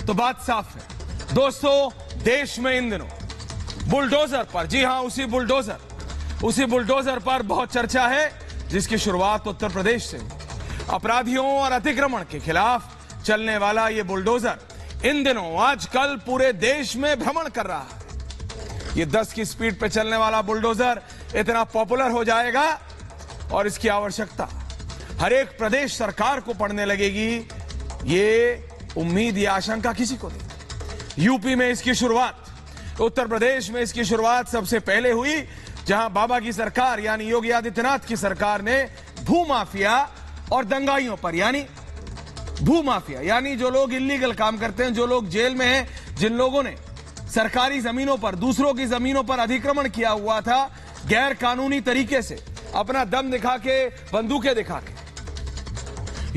तो बात साफ है दोस्तों, देश में इन दिनों बुलडोजर पर, जी हां उसी बुलडोजर पर बहुत चर्चा है, जिसकी शुरुआत उत्तर प्रदेश से हुई। अपराधियों और अतिक्रमण के खिलाफ चलने वाला यह बुलडोजर इन दिनों आजकल पूरे देश में भ्रमण कर रहा है। यह 10 की स्पीड पर चलने वाला बुलडोजर इतना पॉपुलर हो जाएगा और इसकी आवश्यकता हर एक प्रदेश सरकार को पड़ने लगेगी, ये उम्मीद या आशंका किसी को नहीं। यूपी में इसकी शुरुआत, उत्तर प्रदेश में इसकी शुरुआत सबसे पहले हुई, जहां बाबा की सरकार यानी योगी आदित्यनाथ की सरकार ने भूमाफिया और दंगाइयों पर, यानी भूमाफिया यानी जो लोग इल्लीगल काम करते हैं, जो लोग जेल में हैं, जिन लोगों ने सरकारी जमीनों पर, दूसरों की जमीनों पर अतिक्रमण किया हुआ था, गैर कानूनी तरीके से अपना दम दिखा के, बंदूकें दिखा के,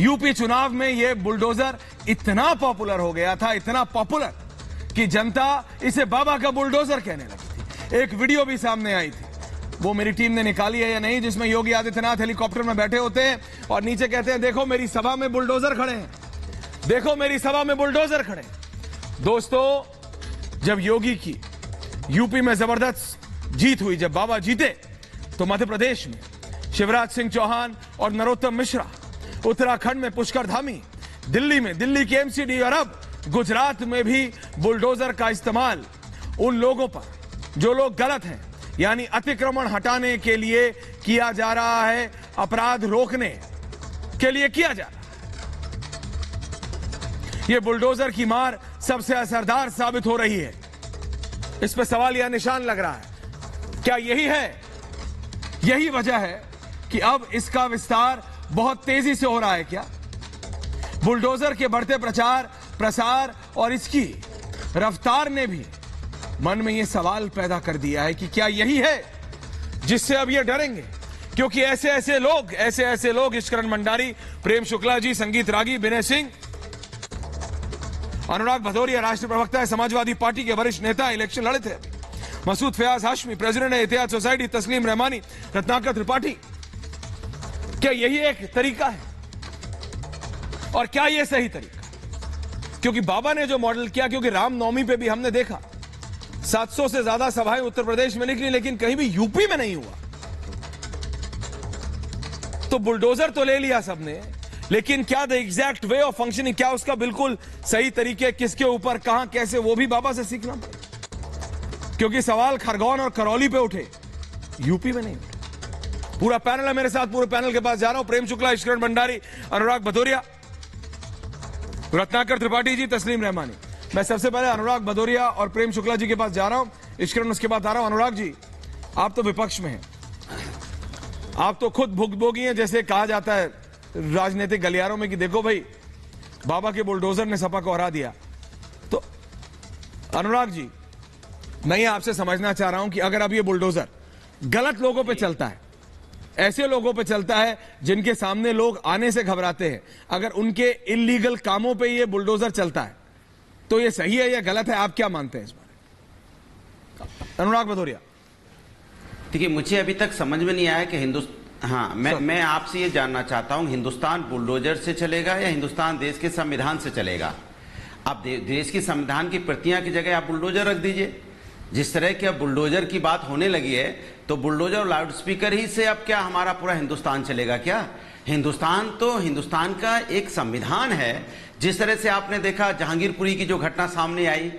यूपी चुनाव में यह बुलडोजर इतना पॉपुलर हो गया था, इतना पॉपुलर कि जनता इसे बाबा का बुलडोजर कहने लगी थी। एक वीडियो भी सामने आई थी, वो मेरी टीम ने निकाली है या नहीं, जिसमें योगी आदित्यनाथ हेलीकॉप्टर में बैठे होते हैं और नीचे कहते हैं देखो मेरी सभा में बुलडोजर खड़े हैं, देखो मेरी सभा में बुलडोजर खड़े हैं। दोस्तों, जब योगी की यूपी में जबरदस्त जीत हुई, जब बाबा जीते, तो मध्य प्रदेश में शिवराज सिंह चौहान और नरोत्तम मिश्रा, उत्तराखंड में पुष्कर धामी, दिल्ली में दिल्ली की एमसीडी और अब गुजरात में भी बुलडोजर का इस्तेमाल उन लोगों पर जो लोग गलत हैं, यानी अतिक्रमण हटाने के लिए किया जा रहा है, अपराध रोकने के लिए किया जा रहा है। यह बुलडोजर की मार सबसे असरदार साबित हो रही है। इस पर सवाल या निशान लग रहा है, क्या यही वजह है कि अब इसका विस्तार बहुत तेजी से हो रहा है? क्या बुलडोजर के बढ़ते प्रचार प्रसार और इसकी रफ्तार ने भी मन में यह सवाल पैदा कर दिया है कि क्या यही है जिससे अब ये डरेंगे? क्योंकि ऐसे ऐसे लोग ईश्वरन भंडारी, प्रेम शुक्ला जी, संगीत रागी, विनय सिंह, अनुराग भदौरिया राष्ट्रीय प्रवक्ता है, समाजवादी पार्टी के वरिष्ठ नेता इलेक्शन लड़े थे, मसूद फयाज हाशमी प्रेसिडेंट है एहतियात सोसाइटी, तस्लीम रहमानी, रत्नाकर त्रिपाठी। क्या यही एक तरीका है? और क्या यह सही तरीका? क्योंकि बाबा ने जो मॉडल किया, क्योंकि रामनवमी पे भी हमने देखा 700 से ज्यादा सभाएं उत्तर प्रदेश में निकली, लेकिन कहीं भी यूपी में नहीं हुआ। तो बुलडोजर तो ले लिया सबने, लेकिन क्या the exact way of functioning, क्या उसका बिल्कुल सही तरीके, किसके ऊपर, कहां, कैसे, वो भी बाबा से सीखना पड़ेगा। क्योंकि सवाल खरगोन और करौली पे उठे, यूपी में नहीं उठे। पूरा पैनल है मेरे साथ, पूरे पैनल के पास जा रहा हूं। प्रेम शुक्ला, ईश्वरन भंडारी, अनुराग भदौरिया, रत्नाकर त्रिपाठी जी, तस्लीम रहमानी। मैं सबसे पहले अनुराग भदौरिया और प्रेम शुक्ला जी के पास जा रहा हूं, ईश्वरन उसके बाद आ रहा हूं। अनुराग जी, आप तो विपक्ष में हैं, आप तो खुद भुगभोगी हैं, जैसे कहा जाता है राजनीतिक गलियारों में कि देखो भाई बाबा के बुलडोजर ने सपा को हरा दिया। तो अनुराग जी, मैं ये आपसे समझना चाह रहा हूं कि अगर अब ये बुलडोजर गलत लोगों पे चलता है, ऐसे लोगों पे चलता है जिनके सामने लोग आने से घबराते हैं, अगर उनके इल्लीगल कामों पे ये बुलडोजर चलता है, तो ये सही है या गलत है? आप क्या मानते हैं इस बारे में? अनुराग भदौरिया। देखिए, मुझे अभी तक समझ में नहीं आया कि मैं आपसे ये जानना चाहता हूं, हिंदुस्तान बुलडोजर से चलेगा या हिंदुस्तान देश के संविधान से चलेगा? आप देश की संविधान की प्रतियां की जगह आप बुलडोजर रख दीजिए। जिस तरह की अब बुलडोजर की बात होने लगी है, तो बुलडोजर और लाउडस्पीकर ही से अब क्या हमारा पूरा हिंदुस्तान चलेगा क्या? हिंदुस्तान का एक संविधान है। जिस तरह से आपने देखा जहांगीरपुरी की जो घटना सामने आई,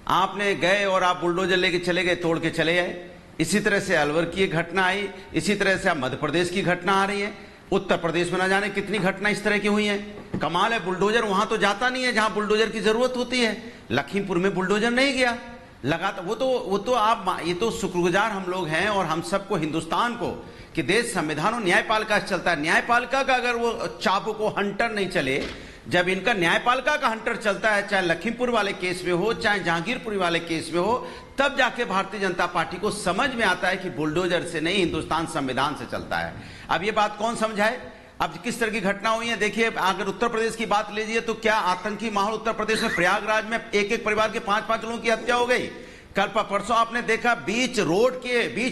आपने गए और आप बुलडोजर लेके चले गए, तोड़ के चले गए। इसी तरह से अलवर की एक घटना आई, इसी तरह से अब मध्य प्रदेश की घटना आ रही है, उत्तर प्रदेश में ना जाने कितनी घटना इस तरह की हुई है। कमाल है, बुलडोजर वहां तो जाता नहीं है जहां बुलडोजर की जरूरत होती है। लखीमपुर में बुलडोजर नहीं गया, लगातार वो तो आप, ये तो शुक्रगुजार हम लोग हैं और हम सबको, हिंदुस्तान को, कि देश संविधान और न्यायपालिका से चलता है। न्यायपालिका का अगर वो चाबुक को हंटर नहीं चले, जब इनका न्यायपालिका का हंटर चलता है, चाहे लखीमपुर वाले केस में हो, चाहे जहांगीरपुरी वाले केस में हो, तब जाके भारतीय जनता पार्टी को समझ में आता है कि बुलडोजर से नहीं, हिंदुस्तान संविधान से चलता है। अब ये बात कौन समझाए? अब किस तरह की घटना हुई है देखिए। अगर उत्तर प्रदेश की बात लीजिए तो क्या आतंकी माहौल उत्तर प्रदेश में, प्रयागराज में एक परिवार के 5-5 लोगों की हत्या हो गई। कल परसों आपने देखा बीच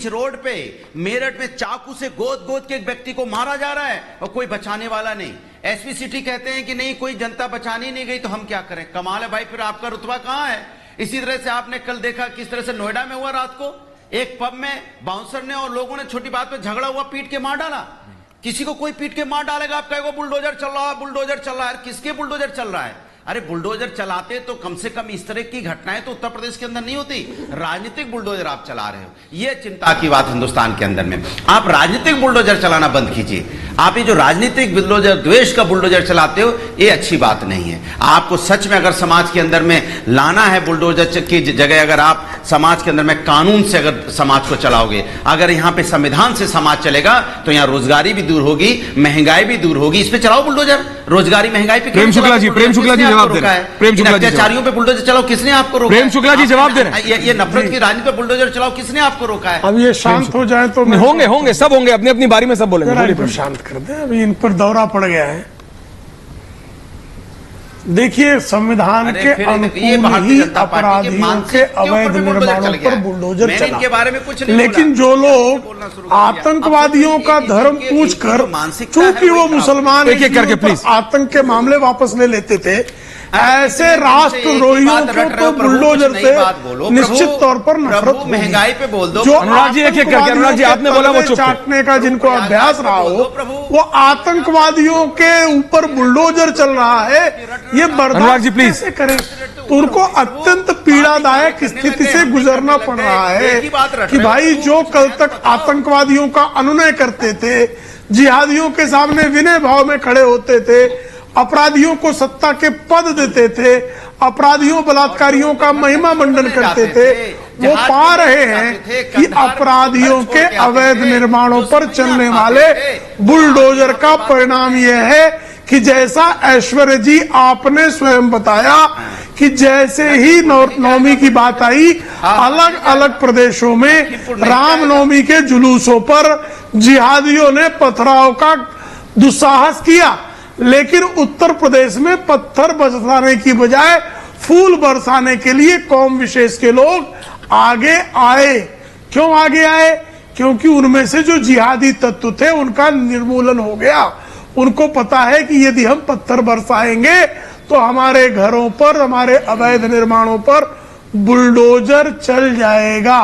रोड पे मेरठ में चाकू से गोद के एक व्यक्ति को मारा जा रहा है और कोई बचाने वाला नहीं। एसपी सिटी कहते हैं कि नहीं कोई जनता बचाने नहीं गई, तो हम क्या करें? कमाल है भाई, फिर आपका रुतबा कहां है? इसी तरह से आपने कल देखा किस तरह से नोएडा में हुआ, रात को एक पब में बाउंसर ने और लोगों ने छोटी बात पे झगड़ा हुआ, पीट के मार डाला। किसी को कोई पीट के मार डालेगा, आप कहेगा बुलडोजर चल रहा है, बुलडोजर चल रहा है। किसके बुलडोजर चल रहा है? अरे बुलडोजर चलाते तो कम से कम इस तरह की घटनाएं तो उत्तर प्रदेश के अंदर नहीं होती। राजनीतिक बुलडोजर आप चला रहे हो, यह चिंता की बात हिंदुस्तान के अंदर में। आप राजनीतिक बुलडोजर चलाना बंद कीजिए। आप ये जो राजनीतिक बुलडोजर, द्वेष का बुलडोजर चलाते हो, ये अच्छी बात नहीं है। आपको सच में अगर समाज के अंदर में लाना है बुलडोजर की जगह, अगर आप समाज के अंदर में कानून से अगर समाज को चलाओगे, अगर यहां पे संविधान से समाज चलेगा, तो यहां रोजगारी भी दूर होगी, महंगाई भी दूर होगी। इस पे चलाओ बुलडोजर, रोजगारी महंगाई पे। प्रेम शुक्ला जी जवाब दे रहे हैं। प्रेम शुक्ला जी, अत्याचारियों पे बुलडोजर चलाओ, किसने आपको रोका? प्रेम शुक्ला जी जवाब दे रहे हैं। ये नफरत की राजनीति पे बुलडोजर चलाओ, किसने आपको रोका है? अब ये शांत हो जाए तो होंगे सब होंगे, अपनी अपनी बारी में सब बोलेंगे। शांत कर दे, अभी इन पर दौरा पड़ गया है। देखिए, संविधान के अनुकूल ही अपराधियों के अवैध निर्माणों पर बुलडोजर चला, इनके बारे में कुछ नहीं, लेकिन जो लोग आतंकवादियों का धर्म पूछकर, चूंकि वो मुसलमान करके प्लीज आतंक के मामले वापस ले लेते थे, ऐसे राष्ट्रद्रोहियों को तो बुलडोजर से निश्चित तौर पर नफरत, महंगाई पे बोल दो। जो अनुराग जी एक-एक करके, अनुराग जी आपने बोला वो चुप, चाटने का जिनको अभ्यास रहा हो, वो आतंकवादियों के ऊपर बुलडोजर चल रहा है, ये बर्दाश्त कैसे करें? तो उनको अत्यंत पीड़ादायक स्थिति से गुजरना पड़ रहा है कि भाई जो कल तक आतंकवादियों का अनुनय करते थे, जिहादियों के सामने विनय भाव में खड़े होते थे, अपराधियों को सत्ता के पद देते थे, अपराधियों बलात्कारियों का महिमा मंडन करते थे, वो पा रहे हैं कि अपराधियों के अवैध निर्माणों पर चलने वाले बुलडोजर का परिणाम यह है कि जैसा ऐश्वर्य जी आपने स्वयं बताया कि जैसे ही नवमी की बात आई, अलग अलग प्रदेशों में रामनवमी के जुलूसों पर जिहादियों ने पथराव का दुस्साहस किया, लेकिन उत्तर प्रदेश में पत्थर बरसाने की बजाय फूल बरसाने के लिए कौम विशेष के लोग आगे आए। क्यों आगे आए? क्योंकि उनमें से जो जिहादी तत्व थे उनका निर्मूलन हो गया। उनको पता है कि यदि हम पत्थर बरसाएंगे तो हमारे घरों पर, हमारे अवैध निर्माणों पर बुलडोजर चल जाएगा।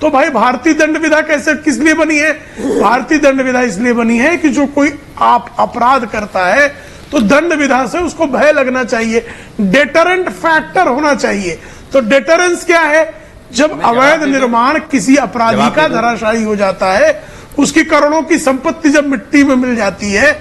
तो भाई भारतीय दंड विधा कैसे, किस लिए बनी है? भारतीय दंड विधा इसलिए बनी है कि जो कोई आप अपराध करता है तो दंड विधा से उसको भय लगना चाहिए, डेटरेंट फैक्टर होना चाहिए। तो डेटरेंस क्या है? जब अवैध निर्माण किसी अपराधी का धराशायी हो जाता है, उसकी करोड़ों की संपत्ति जब मिट्टी में मिल जाती है,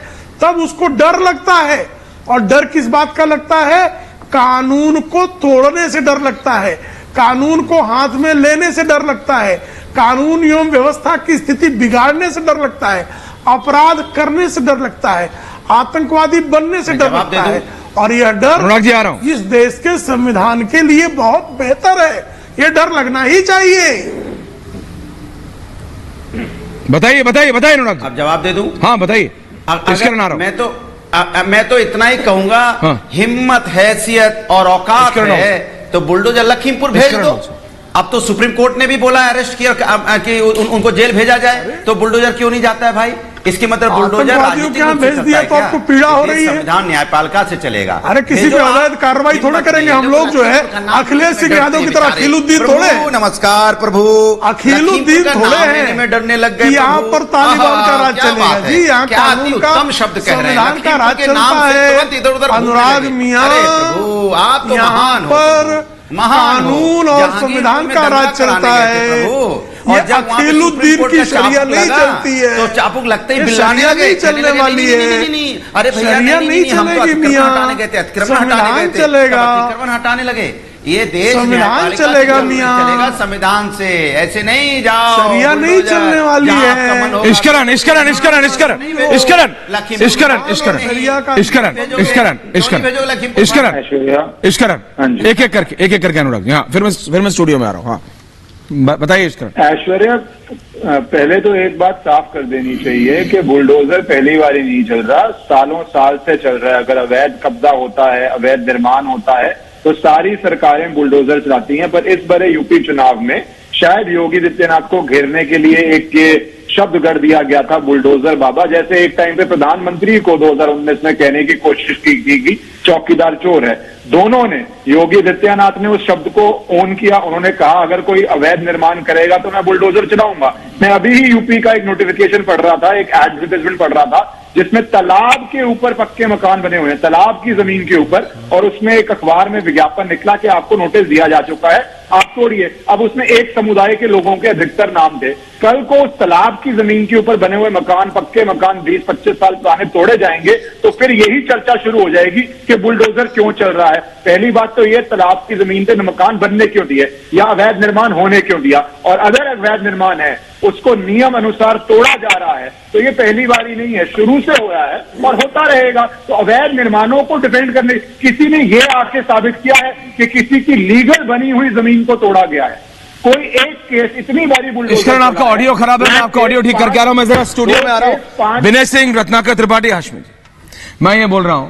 तब उसको डर लगता है। और डर किस बात का लगता है? कानून को तोड़ने से डर लगता है, कानून को हाथ में लेने से डर लगता है, कानून एवं व्यवस्था की स्थिति बिगाड़ने से डर लगता है, अपराध करने से डर लगता है, आतंकवादी बनने से डर लगता है। और यह डर इस देश के संविधान के लिए बहुत बेहतर है, यह डर लगना ही चाहिए। बताइए बताइए बताइए अनुराग। अब जवाब दे दूं? हाँ बताइए। मैं तो इतना ही कहूंगा, हाँ। हिम्मत, हैसियत और औकात है तो बुलडोजर लखीमपुर भेज दो। अब तो सुप्रीम कोर्ट ने भी बोला अरेस्ट किया कि उनको जेल भेजा जाए, तो बुलडोजर क्यों नहीं जाता है भाई? इसके मतलब बुलडोजर भेज दिया तो आपको पीड़ा हो रही है? संविधान न्यायपालिका से चलेगा। अरे किसी पे अवैध कार्रवाई थोड़ा करेंगे हम लोग, जो है अखिलेश सिंह यादव की तरह अखिलुद्दीन थोड़े। नमस्कार प्रभु, अखिलुद्दीन थोड़े हैं में डरने लग गए। यहाँ पर तालिबान का राज चलेगा जी, यहाँ कानून का, संविधान का राज चलता है। अनुराग मियाँ, यहाँ पर कानून और संविधान का राज चलता है। और जब अखिलुद्दीन की शरिया नहीं चलती है तो चाबुक लगते ही शरिया नहीं चलने वाली है। अरे भैया नहीं चलेगी मियाँ, संविधान चलेगा, अतिक्रमण हटाने लगे। ये देश संविधान चलेगा मियाँ, चलेगा संविधान से, ऐसे नहीं जाओ। शरिया नहीं चलने वाली है। इश्करन इश्करन इश्करन इश्करन इश्करन इश्करन इश्करन इश्करन इश्करन इश्करन इश्करन एक एक करके अनुराग। हाँ फिर मैं स्टूडियो में आ रहा हूँ। हाँ बताइए इश्करन। ऐश्वर्या, पहले तो एक बात साफ कर देनी चाहिए कि बुलडोजर पहली बार ही नहीं चल रहा, सालों साल से चल रहा है। अगर अवैध कब्जा होता है, अवैध निर्माण होता है, तो सारी सरकारें बुलडोजर चलाती हैं। पर इस बार यूपी चुनाव में शायद योगी आदित्यनाथ को घेरने के लिए एक शब्द गढ़ दिया गया था बुलडोजर बाबा, जैसे एक टाइम पे प्रधानमंत्री को 2019 में कहने की कोशिश की चौकीदार चोर है। दोनों ने, योगी आदित्यनाथ ने उस शब्द को ओन किया, उन्होंने कहा अगर कोई अवैध निर्माण करेगा तो मैं बुलडोजर चलाऊंगा। मैं अभी ही यूपी का एक नोटिफिकेशन पढ़ रहा था, एक एडवर्टाइजमेंट पढ़ रहा था, जिसमें तालाब के ऊपर पक्के मकान बने हुए हैं, तालाब की जमीन के ऊपर, और उसमें एक अखबार में विज्ञापन निकला कि आपको नोटिस दिया जा चुका है, आप तोड़िए। अब उसमें एक समुदाय के लोगों के अधिकतर नाम थे। कल को उस तालाब की जमीन के ऊपर बने हुए मकान, पक्के मकान 20-25 साल पुराने तोड़े जाएंगे, तो फिर यही चर्चा शुरू हो जाएगी कि बुलडोजर क्यों चल रहा है। पहली बात तो ये, तालाब की जमीन पे मकान बनने क्यों दिए या अवैध निर्माण होने क्यों दिया, और अगर अवैध निर्माण है उसको नियम अनुसार तोड़ा जा रहा है तो ये पहली बारी नहीं है, शुरू से हो रहा है और होता रहेगा। तो अवैध निर्माणों को डिफेंड करने, किसी ने ये आके साबित किया है कि किसी की लीगल बनी हुई जमीन को तोड़ा गया है? कोई एक केस इतनी बारी बुलडोजर, आपका ऑडियो खराब है, मैं आपका ऑडियो ठीक करके आ रहा हूं। मैं जरा स्टूडियो में आ रहा हूं। विनय सिंह, रत्नाकर त्रिपाठी, हाशमी जी, मैं ये बोल रहा हूं,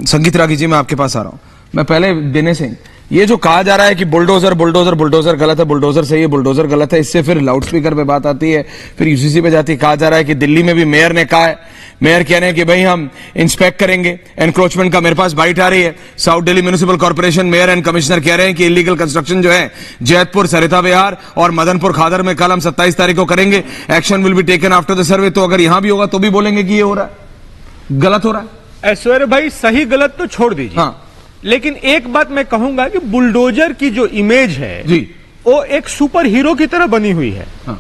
संगीत रागी जी, मैं आपके पास आ रहा हूं। मैं पहले विनय सिंह, ये जो कहा जा रहा है कि बुलडोजर बुलडोजर बुलडोजर गलत है, बुलडोजर सही है, बुलडोजर गलत है, इससे फिर लाउडस्पीकर पे बात आती है, फिर यूसीसी पे जाती है। कहा जा रहा है कि दिल्ली में भी मेयर ने कहा है, मेयर कह रहे हैं कि भाई हम इंस्पेक्ट करेंगे, एनक्रोचमेंट का मेरे पास बाइट आ रही है। South Delhi municipal corporation mayor and commissioner कह रहे हैं कि इलीगल कंस्ट्रक्शन जो है जैतपुर, सरिता विहार और मदनपुर खादर में कल हम 27 तारीख को करेंगे, action will be taken after the survey. तो अगर यहां भी होगा तो भी बोलेंगे कि ये हो रहा है, गलत हो रहा है। ऐश्वर्य भाई, सही गलत तो छोड़ दीजिए, हाँ, लेकिन एक बात मैं कहूंगा कि बुलडोजर की जो इमेज है जी, वो एक सुपर हीरो की तरह बनी हुई है। हाँ।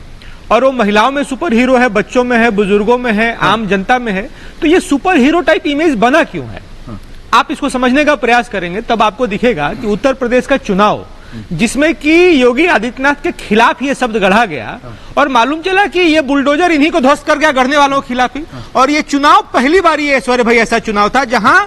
और वो महिलाओं में सुपर हीरो है, बच्चों में है, बुजुर्गों में है, आम जनता में है। तो ये सुपर हीरो टाइप इमेज बना क्यों है? आप इसको समझने का प्रयास करेंगे तब आपको दिखेगा कि उत्तर प्रदेश का चुनाव, जिसमें कि योगी आदित्यनाथ के खिलाफ ये शब्द गढ़ा गया और मालूम चला कि ये बुलडोजर इन्हीं को ध्वस्त कर गया, गढ़ने वालों के खिलाफ ही। और ये चुनाव पहली बार, ये ऐश्वर्य भाई, ऐसा चुनाव था जहां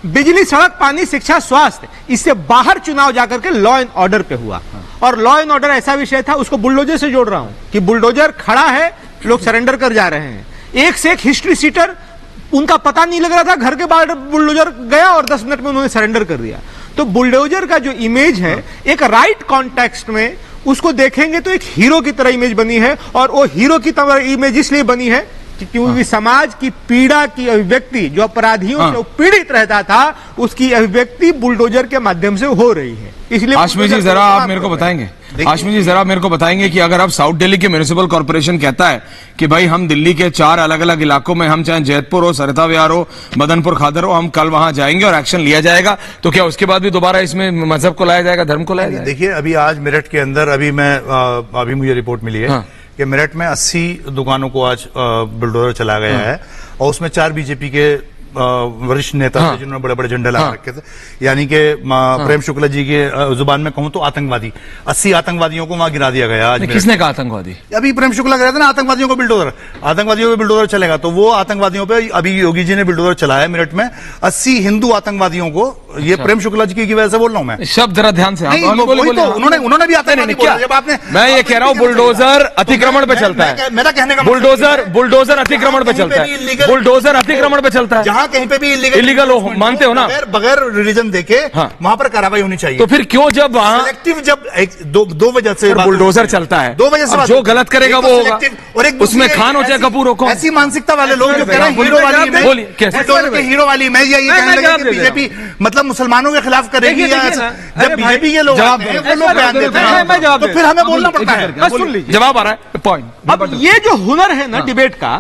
बिजली, सड़क, पानी, शिक्षा, स्वास्थ्य, इससे बाहर चुनाव जाकर के लॉ एंड ऑर्डर पे हुआ। और लॉ एंड ऑर्डर ऐसा विषय था, उसको बुलडोजर से जोड़ रहा हूं कि बुलडोजर खड़ा है, लोग सरेंडर कर जा रहे हैं, एक से एक हिस्ट्री सीटर, उनका पता नहीं लग रहा था, घर के बाहर बुलडोजर गया और 10 मिनट में उन्होंने सरेंडर कर दिया। तो बुलडोजर का जो इमेज है, एक राइट कॉन्टेक्स्ट में उसको देखेंगे तो एक हीरो की तरह इमेज बनी है। और वो हीरो की तरह इमेज इसलिए बनी है क्योंकि समाज की पीड़ा की अभिव्यक्ति, जो अपराधियों से पीड़ित रहता था, उसकी अभिव्यक्ति बुलडोजर के माध्यम से हो रही है। इसलिए हाशमी जी, जरा आप मेरे को बताएंगे, हाशमी जी जरा मेरे को बताएंगे कि अगर अब साउथ दिल्ली के म्युनिसिपल कॉर्पोरेशन कहता है कि भाई हम दिल्ली के 4 अलग अलग इलाकों में, हम चाहे जैतपुर हो, सरिता विहार हो, मदनपुर खादर हो, हम कल वहां जाएंगे और एक्शन लिया जाएगा, तो क्या उसके बाद भी दोबारा इसमें मजहब को लाया जाएगा, धर्म को लाया जाएगा? देखिए, अभी आज मेरठ के अंदर, अभी मुझे रिपोर्ट मिली है कि मेरठ में 80 दुकानों को आज बुलडोजर चला गया है, और उसमें 4 बीजेपी के वरिष्ठ नेता थे जिन्होंने बड़े बड़े झंडे लगा रखे थे। यानी कि प्रेम शुक्ला जी के जुबान में कहूं तो आतंकवादी, 80 आतंकवादियों को वहां गिरा दिया गया आज। किसने कहा आतंकवादी? अभी प्रेम शुक्ला कह रहे थे ना, आतंकवादियों को बुलडोजर, आतंकवादियों पे बुलडोजर चलेगा, तो वो आतंकवादियों पे अभी योगी जी ने बुलडोजर चलाया है मेरठ में। 80 हिंदू आतंकवादियों को, ये प्रेम शुक्ला जी की वजह से बोल रहा हूं मैं। शब्द जरा ध्यान से, उन्होंने भी आतंकवादी बोला। जब आपने, मैं ये कह रहा हूं बुलडोजर अतिक्रमण पे चलता है, मेरा कहने का बुलडोजर अतिक्रमण पे चलता है, बुलडोजर अतिक्रमण पे चलता है, जहां कहीं पे भी इलीगल हो, मानते हो ना? बगैर रिलीजन देके वहां पर कार्रवाई होनी चाहिए। तो फिर क्यों जब वहां सिलेक्टिव, जब दो वजह से बुलडोजर चलता है, 2 वजह से जो गलत करेगा वो होगा, और एक उसमें खान हो चाहे कपूर हो, ऐसी मानसिकता वाले लोग जो कह रहे हैं हीरो वाली मैं ये कहने लगे कि बीजेपी मतलब मुसलमानों के खिलाफ करेगी, या जब बीजेपी के लोग बयान देते हैं तो फिर हमें बोलना पड़ता है। सुन लीजिए, जवाब आ रहा है, पॉइंट। अब ये जो हुनर है ना डिबेट का,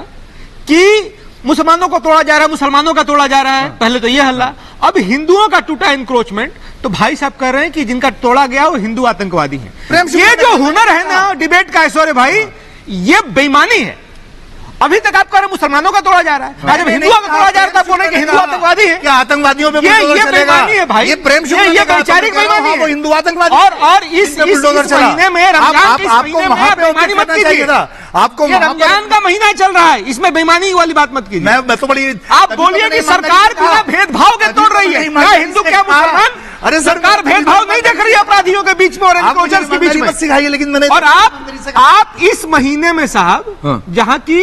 कि मुसलमानों को तोड़ा जा रहा है, मुसलमानों का तोड़ा जा रहा है, पहले तो ये हल्ला, अब हिंदुओं का टूटा एनक्रोचमेंट, तो भाई साहब कह रहे हैं कि जिनका तोड़ा गया वो हिंदू आतंकवादी है। ये जो हुनर है ना डिबेट का, ऐश्वर्य भाई, ये बेईमानी है। अभी तक आप कह रहे मुसलमानों का तोड़ा जा रहा है, जब हिंदुओं का तोड़ा जा रहा था बोल रहे कि हिंदू आतंकवादी है। क्या आतंकवादियों पे ये बेईमानी है भाई, ये प्रेम शुक्ला ये वैचारिक बेईमानी है, हिंदू आतंकवादी। और इस महीने में रमजान के महीने में बेईमानी मत कीजिए। आपको रमजान का महीना चल रहा है, इसमें बेईमानी वाली बात मत कीजिए। मैं तो बड़ी, आप बोलिए कि सरकार बिना भेदभाव के तोड़ रही है, क्या हिंदू क्या मुसलमान? अरे सरकार भेदभाव नहीं देख रही है अपराधियों के बीच में और एनक्रोचर्स के बीच में सिखाइए। लेकिन मैंने, और आप इस महीने में साहब जहां की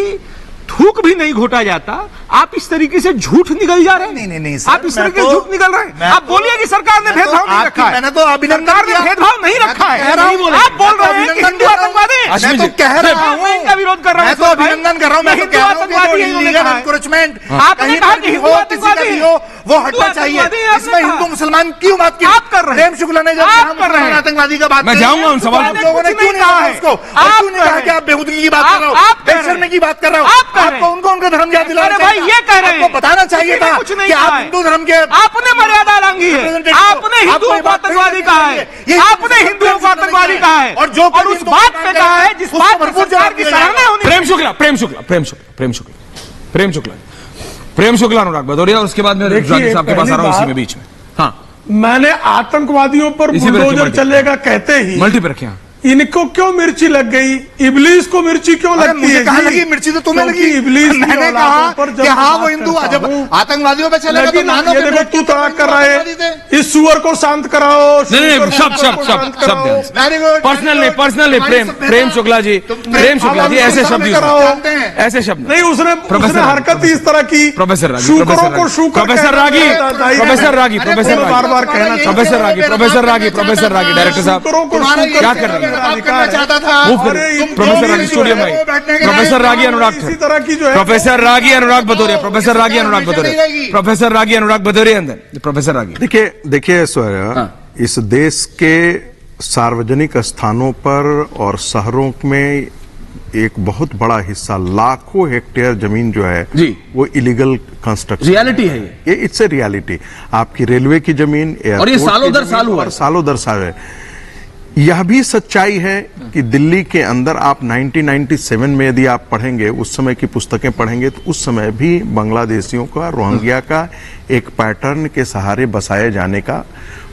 थूक भी नहीं घोटा जाता, आप इस तरीके से झूठ निकल जा रहे हैं। नहीं आप इस तरीके से झूठ निकल रहे हैं। आप बोलिए कि सरकार ने भेदभाव नहीं रखा है, मैंने तो अभिनंदन सरकार ने भेदभाव नहीं रखा है। आप बोल रहे हैं कि हिंदू आतंकवादी मैं तो कह रहा हूं, मैं इनका विरोध कर रहा हूं, मैं तो अभिनंदन कर रहा हूं, मैं तो कह रहा हूं कि जो इलीगल एनक्रोचमेंट कहीं पर भी हो, किसी का भी हो, वो हटना चाहिए। इसमें हिंदू मुसलमान क्यों बात की? आप कर रहे हैं। प्रेम शुक्ला ने जब मुसलमान आतंकवादी का बात मैं जाऊंगा उन सवाल आप लोगों ने क्यों नहीं कहा उसको? क्यों नहीं कहा कि आप बेहुदगी की बात कर रहे हो, बेशर्मी की बात कर रहे हो? आपको उनका धर्म याद दिलाना भाई ये कह रहे हैं, आपको बताना चाहिए था कि आप हिंदू धर्म के, आपने मर्यादा लांघी है, आपने हिंदुओं को आतंकवादी कहा है, आपने हिंदुओं को आतंकवादी कहा है, और उस बात पे कहा है जिस बात पर सरकार की सराहना होनी। प्रेम शुक्ला अनुराग भदौरिया, और उसके बाद मैं राजीव साहब के पास आ रहा हूं इसी में बीच में। हाँ, मैंने आतंकवादियों पर बुलडोजर चलेगा कहते ही मल्टी पे रखे। इनको क्यों मिर्ची लग गई? इबलीस को मिर्ची क्यों लगती है? कहाँ लगी मिर्ची? तो तुम्हें लगी। इबलीस मैंने कहा कि हाँ वो हिंदू जब आतंकवादियों पे चलेगा तो मानो। ये देखो तू तड़ाक कर रहा है, इस सुअर को शांत कराओ। नहीं, शब्द पर्सनल प्रेम शुक्ला जी, ऐसे शब्द नहीं, उसने हरकत इस तरह की। प्रोफेसर रागी, बार बार कहना, प्रोफेसर रागी डायरेक्टर साहब क्या कर रहे हैं? चाहता था प्रोफेसर रागी स्टूडियो में, प्रोफेसर रागी अनुराग, इसी तरह की जो है प्रोफेसर रागी अनुराग भदौरिया, प्रोफेसर रागी अनुराग भदौरिया अंदर, प्रोफेसर रागी। देखिए ऐश्वर्या, इस देश के सार्वजनिक स्थानों पर और शहरों में एक बहुत बड़ा हिस्सा, लाखों हेक्टेयर जमीन जो है जी, वो इलीगल कंस्ट्रक्शन रियलिटी है ये। It's a reality. आपकी रेलवे की जमीन, और ये सालों दर साल हुआ, सालों दर साल है। यह भी सच्चाई है कि दिल्ली के अंदर आप 1997 में यदि आप पढ़ेंगे, उस समय की पुस्तकें पढ़ेंगे, तो उस समय भी बांग्लादेशियों का, रोहिंग्या का एक पैटर्न के सहारे बसाए जाने का,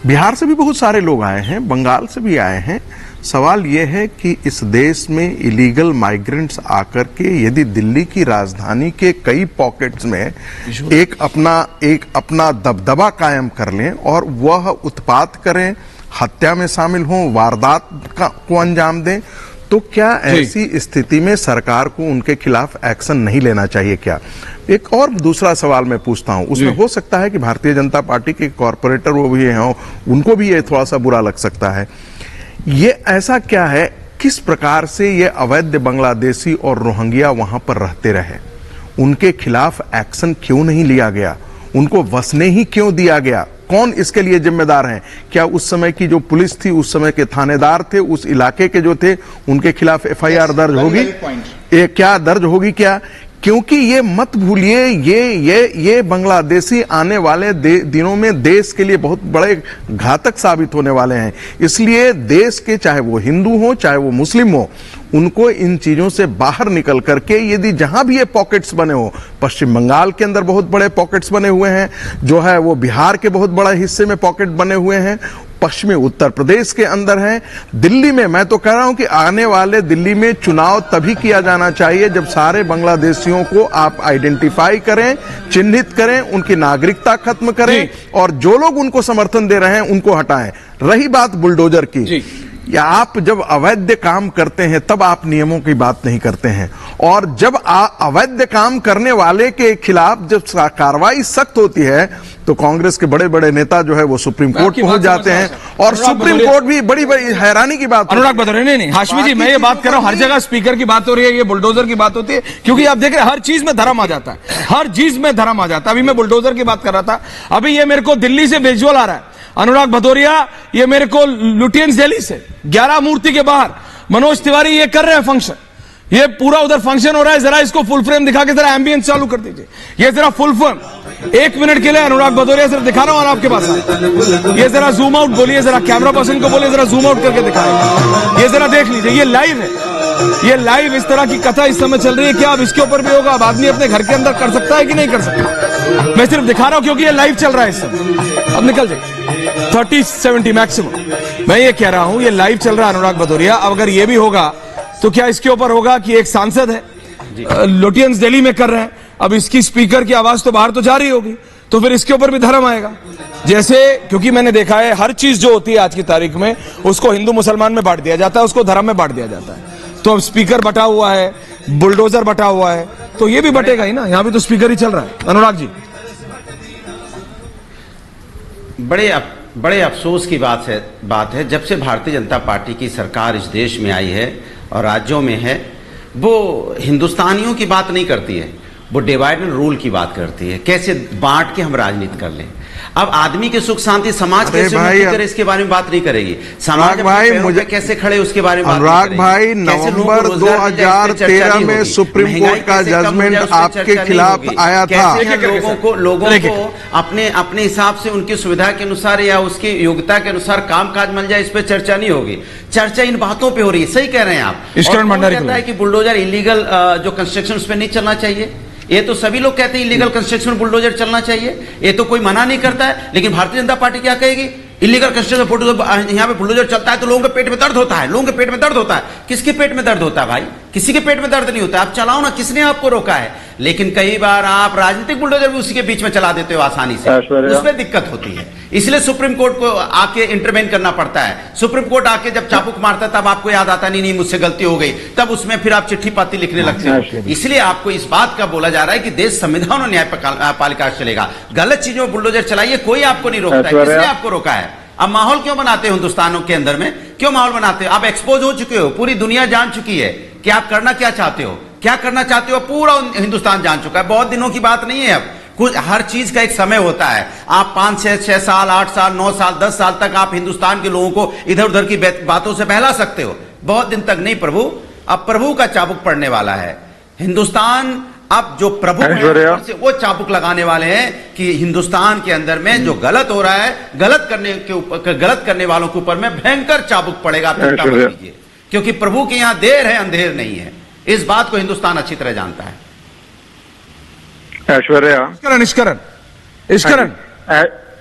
बिहार से भी बहुत सारे लोग आए हैं, बंगाल से भी आए हैं। सवाल यह है कि इस देश में इलीगल माइग्रेंट्स आकर के यदि दिल्ली की राजधानी के कई पॉकेट्स में एक अपना दबदबा कायम कर लें और वह उत्पात करें, हत्या में शामिल हों, वारदात को अंजाम दें, तो क्या ऐसी स्थिति में सरकार को उनके खिलाफ एक्शन नहीं लेना चाहिए क्या? एक और दूसरा सवाल मैं पूछता हूं, उसमें हो सकता है कि भारतीय जनता पार्टी के कॉर्पोरेटर वो भी हैं, उनको भी ये थोड़ा सा बुरा लग सकता है। ये ऐसा क्या है, किस प्रकार से ये अवैध बांग्लादेशी और रोहिंग्या वहां पर रहते रहे, उनके खिलाफ एक्शन क्यों नहीं लिया गया? उनको वसने ही क्यों दिया गया? कौन इसके लिए जिम्मेदार हैं? क्या उस समय की जो पुलिस थी, उस समय के थानेदार थे, उस इलाके के जो थे, उनके खिलाफ एफआईआर दर्ज होगी? क्या दर्ज होगी क्या? क्योंकि ये मत भूलिए, ये बांग्लादेशी आने वाले दिनों में देश के लिए बहुत बड़े घातक साबित होने वाले हैं। इसलिए देश के, चाहे वो हिंदू हो चाहे वो मुस्लिम हो, उनको इन चीजों से बाहर निकल करके, यदि जहां भी ये पॉकेट्स बने हो, पश्चिम बंगाल के अंदर बहुत बड़े पॉकेट्स बने हुए हैं, जो है वो बिहार के बहुत बड़े हिस्से में पॉकेट बने हुए हैं, पश्चिमी उत्तर प्रदेश के अंदर है, दिल्ली में, मैं तो कह रहा हूं कि आने वाले दिल्ली में चुनाव तभी किया जाना चाहिए जब सारे बांग्लादेशियों को आप आइडेंटिफाई करें, चिन्हित करें, उनकी नागरिकता खत्म करें और जो लोग उनको समर्थन दे रहे हैं उनको हटाएं। रही बात बुलडोजर की, या आप जब अवैध काम करते हैं तब आप नियमों की बात नहीं करते हैं, और जब अवैध काम करने वाले के खिलाफ जब कार्रवाई सख्त होती है तो कांग्रेस के बड़े बड़े नेता जो है वो सुप्रीम कोर्ट पहुंच जाते हैं, और सुप्रीम कोर्ट भी बड़ी बड़ी हैरानी की बात। अनुराग भदौरिया, नहीं हाशमी जी, मैं ये बात कर रहा हूं, हर जगह स्पीकर की बात हो रही है, ये बुलडोजर की बात होती है, क्योंकि आप देख रहे हैं हर चीज में धर्म आ जाता है, हर चीज में धर्म आ जाता है। अभी मैं बुलडोजर की बात कर रहा था, अभी ये मेरे को दिल्ली से विजुअल आ रहा है, अनुराग भदौरिया, ये मेरे को लुटियंस दिल्ली से 11 मूर्ति के बाहर मनोज तिवारी ये कर रहे हैं फंक्शन, ये पूरा उधर फंक्शन हो रहा है। जरा इसको फुल फ्रेम दिखा के जरा एम्बियंस चालू कर दीजिए, ये जरा फुल फ्रेम 1 मिनट के लिए अनुराग भदौरिया सिर्फ दिखा रहा हूं, और आपके पास ये जरा जूम आउट बोलिए, जरा कैमरा पर्सन को बोलिए जरा जूम आउट करके दिखाएं, ये जरा देख लीजिए, ये लाइव है, ये लाइव इस तरह की कथा इस समय चल रही है। क्या अब इसके ऊपर भी होगा? अब आदमी अपने घर के अंदर कर सकता है कि नहीं कर सकता? मैं सिर्फ दिखा रहा हूं क्योंकि ये लाइव चल रहा है इस समय। अब निकल जाए 30-70 मैक्सिमम, मैं ये कह रहा हूं ये लाइव चल रहा है अनुराग भदौरिया। अब अगर ये भी होगा तो क्या इसके ऊपर होगा कि एक सांसद है लुटियंस दिल्ली में कर रहे हैं, अब इसकी स्पीकर की आवाज तो बाहर तो जा रही होगी, तो फिर इसके ऊपर भी धर्म आएगा। जैसे, क्योंकि मैंने देखा है हर चीज जो होती है आज की तारीख में उसको हिंदू मुसलमान में बांट दिया जाता है, उसको धर्म में बांट दिया जाता है। तो अब स्पीकर बटा हुआ है, बुलडोजर बटा हुआ है, तो ये भी बटेगा ही ना, यहां भी तो स्पीकर ही चल रहा है। अनुराग जी, बड़े अफसोस की बात है जब से भारतीय जनता पार्टी की सरकार इस देश में आई है, और राज्यों में है, वो हिंदुस्तानियों की बात नहीं करती है, वो डिवाइड एंड रूल की बात करती है, कैसे बांट के हम राजनीति कर लें। अब आदमी के सुख शांति समाज कैसे उन्नति करे इसके बारे में बात नहीं करेगी, समाज भाई मुझे कैसे खड़े उसके बारे में अनुराग भाई, नवंबर 2013 में सुप्रीम कोर्ट का जजमेंट आपके खिलाफ आया था। लोगों को अपने हिसाब से उनकी सुविधा के अनुसार या उसकी योग्यता के अनुसार काम काज मिल जाए, इस पे चर्चा नहीं होगी। चर्चा इन बातों पे हो रही है। सही कह रहे हैं आप। कहता है कि बुलडोजर इलीगल जो कंस्ट्रक्शन उस पर नहीं चलना चाहिए। ये तो सभी लोग कहते हैं इलीगल कंस्ट्रक्शन बुलडोजर चलना चाहिए, ये तो कोई मना नहीं करता है। लेकिन भारतीय जनता पार्टी क्या कहेगी, इलीगल कंस्ट्रक्शन यहाँ पे बुलडोजर चलता है तो लोगों के पेट में दर्द होता है, लोगों के पेट में दर्द होता है। किसके पेट में दर्द होता है भाई? किसी के पेट में दर्द नहीं होता। आप चलाओ ना, किसने आपको रोका है? लेकिन कई बार आप राजनीतिक बुलडोजर भी उसी के बीच में चला देते हो आसानी से, उसमें दिक्कत होती है। इसलिए सुप्रीम कोर्ट को आके इंटरवेन करना पड़ता है। सुप्रीम कोर्ट आके जब चाबुक मारता है तब आपको याद आता नहीं मुझसे गलती हो गई, तब उसमें फिर आप चिट्ठी पाती लिखने लगते हो। इसलिए आपको इस बात का बोला जा रहा है कि देश संविधान और न्यायपालिका चलेगा। गलत चीजों में बुलडोजर चलाइए, कोई आपको नहीं रोकता है। किसने आपको रोका है? अब माहौल क्यों बनाते हो हिंदुस्तानों के अंदर में? क्यों माहौल बनाते हो? आप एक्सपोज हो चुके हो, पूरी दुनिया जान चुकी है कि आप करना क्या चाहते हो, क्या करना चाहते हो। पूरा हिंदुस्तान जान चुका है। बहुत दिनों की बात नहीं है। अब कुछ हर चीज का एक समय होता है। आप 5 6 साल 8 साल 9 साल 10 साल तक आप हिंदुस्तान के लोगों को इधर उधर की बातों से बहला सकते हो, बहुत दिन तक नहीं प्रभु। अब प्रभु का चाबुक पड़ने वाला है हिंदुस्तान। अब जो प्रभु से वो चाबुक लगाने वाले हैं कि हिंदुस्तान के अंदर में जो गलत हो रहा है, गलत करने वालों के ऊपर में भयंकर चाबुक पड़ेगा। क्योंकि प्रभु के यहां देर है, अंधेर नहीं है। इस बात को हिंदुस्तान अच्छी तरह जानता है।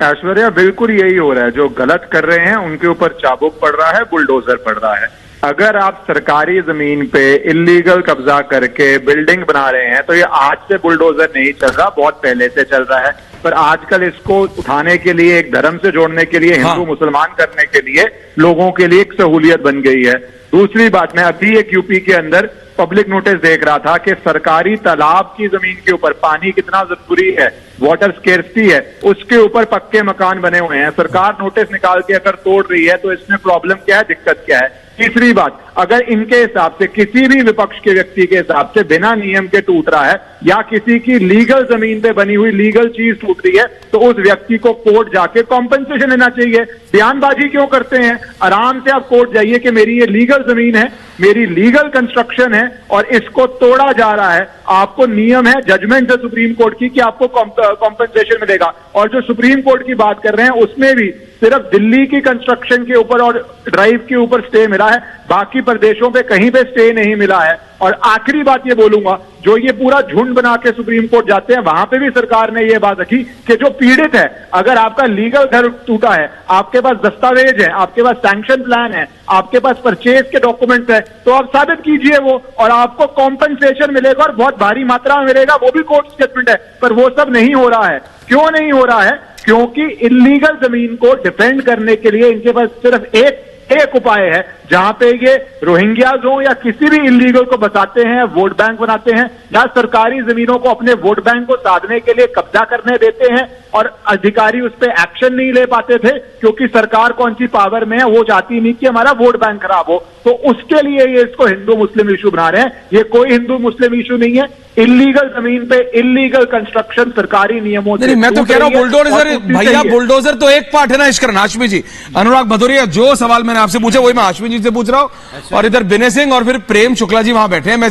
ऐश्वर्या, बिल्कुल यही हो रहा है। जो गलत कर रहे हैं उनके ऊपर चाबुक पड़ रहा है, बुलडोजर पड़ रहा है। अगर आप सरकारी जमीन पे इलीगल कब्जा करके बिल्डिंग बना रहे हैं तो ये आज से बुलडोजर नहीं चल रहा, बहुत पहले से चल रहा है। पर आजकल इसको उठाने के लिए, एक धर्म से जोड़ने के लिए, हिंदू मुसलमान करने के लिए लोगों के लिए एक सहूलियत बन गई है। दूसरी बात, मैं अभी एक यूपी के अंदर पब्लिक नोटिस देख रहा था कि सरकारी तालाब की जमीन के ऊपर पानी कितना जरूरी है, वाटर स्केर्सिटी है, उसके ऊपर पक्के मकान बने हुए हैं। सरकार नोटिस निकाल के अगर तोड़ रही है तो इसमें प्रॉब्लम क्या है, दिक्कत क्या है? तीसरी बात, अगर इनके हिसाब से, किसी भी विपक्ष के व्यक्ति के हिसाब से बिना नियम के टूट रहा है या किसी की लीगल जमीन पे बनी हुई लीगल चीज टूट रही है तो उस व्यक्ति को कोर्ट जाके कॉम्पेंसेशन लेना चाहिए। बयानबाजी क्यों करते हैं? आराम से आप कोर्ट जाइए कि मेरी ये लीगल जमीन है, मेरी लीगल कंस्ट्रक्शन है और इसको तोड़ा जा रहा है। आपको नियम है, जजमेंट है सुप्रीम कोर्ट की कि आपको कॉम्पेंसेशन मिलेगा। और जो सुप्रीम कोर्ट की बात कर रहे हैं उसमें भी सिर्फ दिल्ली की कंस्ट्रक्शन के ऊपर और ड्राइव के ऊपर स्टे मिला है, बाकी प्रदेशों पे कहीं पे स्टे नहीं मिला है। और आखिरी बात ये बोलूंगा, जो ये पूरा झुंड बना के सुप्रीम कोर्ट जाते हैं वहां पे भी सरकार ने ये बात रखी कि जो पीड़ित है, अगर आपका लीगल घर टूटा है, आपके पास दस्तावेज है, आपके पास सैंक्शन प्लान है, आपके पास परचेज के डॉक्यूमेंट्स है, तो आप साबित कीजिए वो, और आपको कॉम्पेंसेशन मिलेगा और बहुत भारी मात्रा में मिलेगा। वो भी कोर्ट स्टेटमेंट है। पर वो सब नहीं हो रहा है। क्यों नहीं हो रहा है? क्योंकि इलीगल जमीन को डिफेंड करने के लिए इनके पास सिर्फ एक उपाय है, जहां पे ये रोहिंग्याज हो या किसी भी इलीगल को बसाते हैं, वोट बैंक बनाते हैं, या सरकारी जमीनों को अपने वोट बैंक को साधने के लिए कब्जा करने देते हैं और अधिकारी उस पर एक्शन नहीं ले पाते थे क्योंकि सरकार कौन सी पावर में है, वो चाहती नहीं कि हमारा वोट बैंक खराब हो। तो उसके लिए ये इसको हिंदू मुस्लिम इशू बना रहे हैं। ये कोई हिंदू मुस्लिम इशू नहीं है। इलीगल जमीन पे इलीगल कंस्ट्रक्शन सरकारी नियमों से, मैं तो कह रहा हूं बुलडोजर, भैया बुलडोजर तो एक पार्ट है ना इश्करन। हाशमी जी, अनुराग भदौरिया, जो सवाल मैंने आपसे पूछा वही मैं हाशमी जी से पूछ रहा हूं। और इधर विनय सिंह और फिर प्रेम शुक्ला जी वहां बैठे हैं। मैं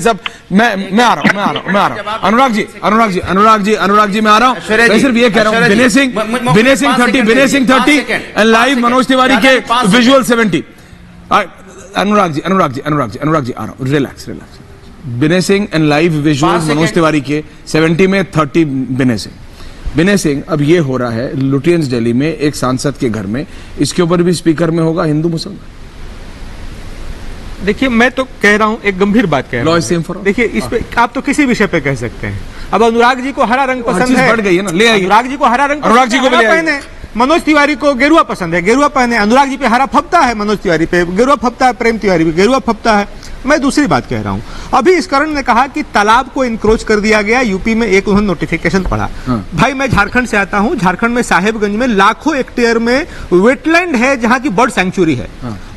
आ रहा हूं। अनुराग जी मैं आ रहा हूं। सिर्फ ये कह रहा हूं, विनय सिंह 30 एंड लाइव मनोज तिवारी के विजुअल 70। अनुराग जी आ रहा हूं। Relax. Vinay Singh and live visual Manoj Tiwari के 70 में 30 विनय सिंह। अब ये हो रहा है लुटियंस दिल्ली में एक सांसद के घर में, इसके ऊपर भी स्पीकर में होगा हिंदू मुसलमान। देखिए, मैं तो कह रहा हूं, एक गंभीर बात कह रहा हूं। देखिए, इस पे आप तो किसी विषय पे कह सकते हैं। अब अनुराग जी को हरा रंग पसंद है, बढ़ गई है ना, ले आइए। अनुराग जी को हरा रंग, अनुराग जी को पहने। मनोज तिवारी को गेरुआ पसंद है, गेरुआ पहने। अनुराग जी पे हरा फपता है, मनोज तिवारी पे गेरुआ फपता है, प्रेम तिवारी पे गेरुआ फपता है। मैं दूसरी बात कह रहा हूं। अभी इस करण ने कहा कि तालाब को इंक्रोच कर दिया गया, यूपी में एक उन्होंने नोटिफिकेशन पढ़ा। भाई मैं झारखंड से आता हूं, झारखंड में साहेबगंज में लाखों हेक्टेयर में वेटलैंड है जहां की बर्ड सेंचुरी है,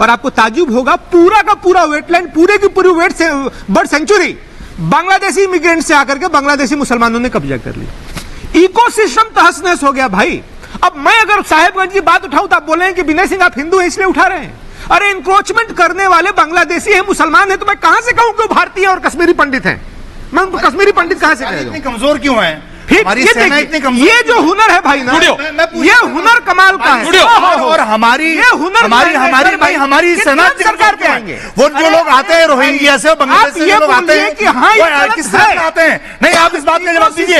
और आपको ताजुब होगा पूरा का पूरा वेटलैंड, पूरे की पूरी बर्ड सेंचुरी बांग्लादेशी इमिग्रेंट से आकर के बांग्लादेशी मुसलमानों ने कब्जा कर लिया। इकोसिस्टम तहस नहस हो गया भाई। अब मैं अगर साहेबगंज की बात उठाऊं तो आप बोले कि विनय सिंह आप हिंदू हैं इसलिए उठा रहे हैं। अरे इंक्रोचमेंट करने वाले बांग्लादेशी हैं, मुसलमान हैं, तो मैं कहां से कहूं कि वो भारतीय और कश्मीरी पंडित हैं? मैं उनको कश्मीरी पंडित कहां से कह इतनी कमजोर क्यों है? हमारी ये सेना इतनी कमजोर, ये जो हुनर है भाई ना, ये हुनर कमाल का है। और हमारी हमारी सेना सरकार पे आएंगे वो जो लोग आते हैं रोहिंग्या से, बांग्लादेश से लोग आते हैं कि हाँ वो किस तरह से आते हैं? नहीं, आप इस बात का जवाब दीजिए।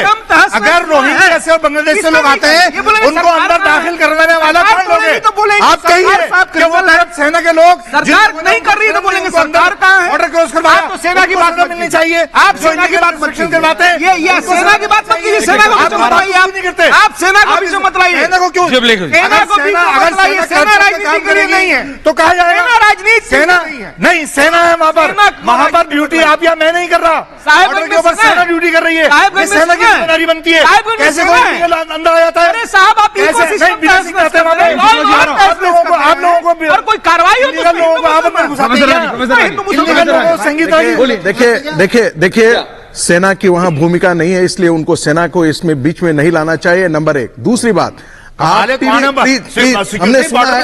अगर रोहिंग्या से और बांग्लादेश से लोग आते हैं उनको अंदर दाखिल करने वाला कौन लोग है? आप कहिए कि वो भारत सेना के लोग सरकार नहीं कर रही है तो बोलेंगे सरकार कहां है? ऑर्डर क्रॉस करवाया तो सेना की बात मिलनी चाहिए। आप सेना की बात मत करवाते हैं, ये सेना की बात मत कीजिए। सेना को बीच में मत लाइए, आप नहीं करते। आप सेना को बीच में मत लाइए। सेना को क्यों? सेना को बीच में मत लाइए। सेना राजनीति के लिए नहीं है तो कहा जाएगा सेना राजनीति सेना नहीं, सेना है वहां पर ड्यूटी आप या मैं नहीं कर रहा, ऑर्डर के ऊपर सेना ड्यूटी कर रही है। ये सेना की जिम्मेदारी बनती है। कैसे कोई अंदर आ जाता है? अरे साहब आप आप लोगों को और कोई कार्रवाई हो तो देखिए सेना की वहां भूमिका नहीं है, इसलिए उनको सेना को इसमें बीच में नहीं लाना चाहिए, नंबर एक। दूसरी बात, हमने सुना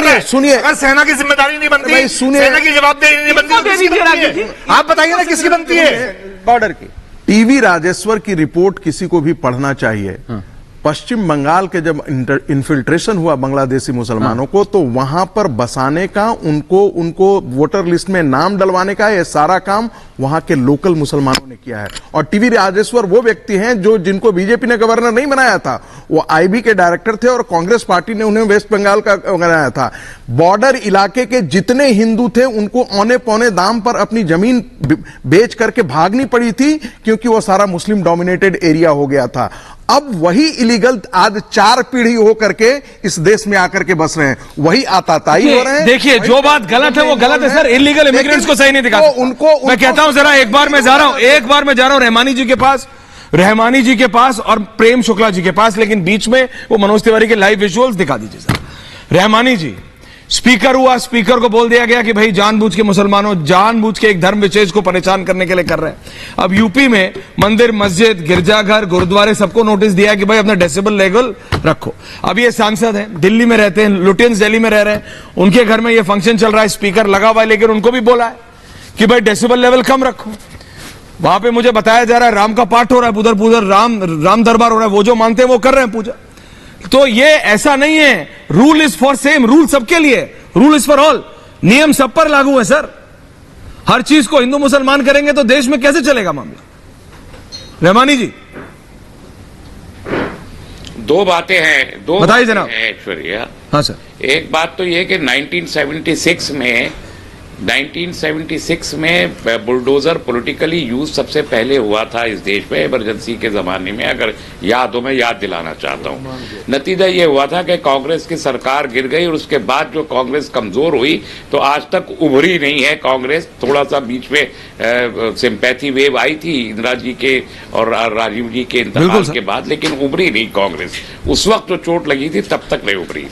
है, सुनिए, अगर सेना की जिम्मेदारी नहीं बनती, सुनिए, सेना की जवाबदेही नहीं बनती, आप बताइए ना किसकी बनती है? बॉर्डर की। टीवी राजेश्वर की रिपोर्ट किसी को भी पढ़ना चाहिए। पश्चिम बंगाल के जब इन्फिल्ट्रेशन हुआ बांग्लादेशी मुसलमानों को, तो वहां पर बसाने का, उनको वोटर लिस्ट में नाम डलवाने का यह सारा काम वहां के लोकल मुसलमानों ने किया है। और टीवी राजेश्वर वो व्यक्ति हैं जिनको बीजेपी ने गवर्नर नहीं बनाया था, वो आईबी के डायरेक्टर थे और कांग्रेस पार्टी ने उन्हें वेस्ट बंगाल का बनाया था। बॉर्डर इलाके के जितने हिंदू थे उनको औने पौने दाम पर अपनी जमीन बेच करके भागनी पड़ी थी, क्योंकि वो सारा मुस्लिम डोमिनेटेड एरिया हो गया था। अब वही इलीगल आज 4 पीढ़ी हो करके इस देश में आकर के बस रहे हैं, वही आताताई हो रहे हैं। देखिए जो बात गलत है वो गलत है सर, इलीगल इमिग्रेंट्स को सही नहीं दिखाता। उनको मैं कहता हूं जरा एक बार मैं जा रहा हूं रहमानी जी के पास और प्रेम शुक्ला जी के पास, लेकिन बीच में वो मनोज तिवारी के लाइव विजुअल्स दिखा दीजिए सर। रहमानी जी, स्पीकर हुआ, स्पीकर को बोल दिया गया कि भाई जानबूझ के मुसलमानों जानबूझ के एक धर्म विशेष को परेशान करने के लिए कर रहे हैं। अब यूपी में मंदिर, मस्जिद, गिरजाघर, गुरुद्वारे सबको नोटिस दिया कि भाई अपना डेसिबल लेवल रखो। अब ये सांसद हैं, दिल्ली में रहते हैं, लुटियंस दिल्ली में रह रहे हैं, उनके घर में ये फंक्शन चल रहा है, स्पीकर लगा हुआ है, लेकिन उनको भी बोला है कि भाई डेसिबल लेवल कम रखो। वहां पे मुझे बताया जा रहा है राम का पाठ हो रहा है, उधर राम दरबार हो रहा है, वो जो मानते हैं वो कर रहे हैं पूजा। तो ये ऐसा नहीं है, rule is for same, rule सबके लिए, रूल इज फॉर ऑल, नियम सब पर लागू है सर। हर चीज को हिंदू मुसलमान करेंगे तो देश में कैसे चलेगा मामला? रहमानी जी, दो बातें हैं, बताइए जनाब। ऐश्वर्या, हाँ सर। एक बात तो यह कि 1976 में बुलडोजर पॉलिटिकली यूज सबसे पहले हुआ था इस देश में, इमरजेंसी के जमाने में, अगर याद हो, मैं याद दिलाना चाहता हूं। नतीजा ये हुआ था कि कांग्रेस की सरकार गिर गई और उसके बाद जो कांग्रेस कमजोर हुई तो आज तक उभरी नहीं है कांग्रेस। थोड़ा सा बीच में सिंपैथी वेव आई थी इंदिरा जी के और राजीव जी के इंतकाल के बाद, लेकिन उभरी नहीं कांग्रेस। उस वक्त जो चोट लगी थी तब तक नहीं उभरी।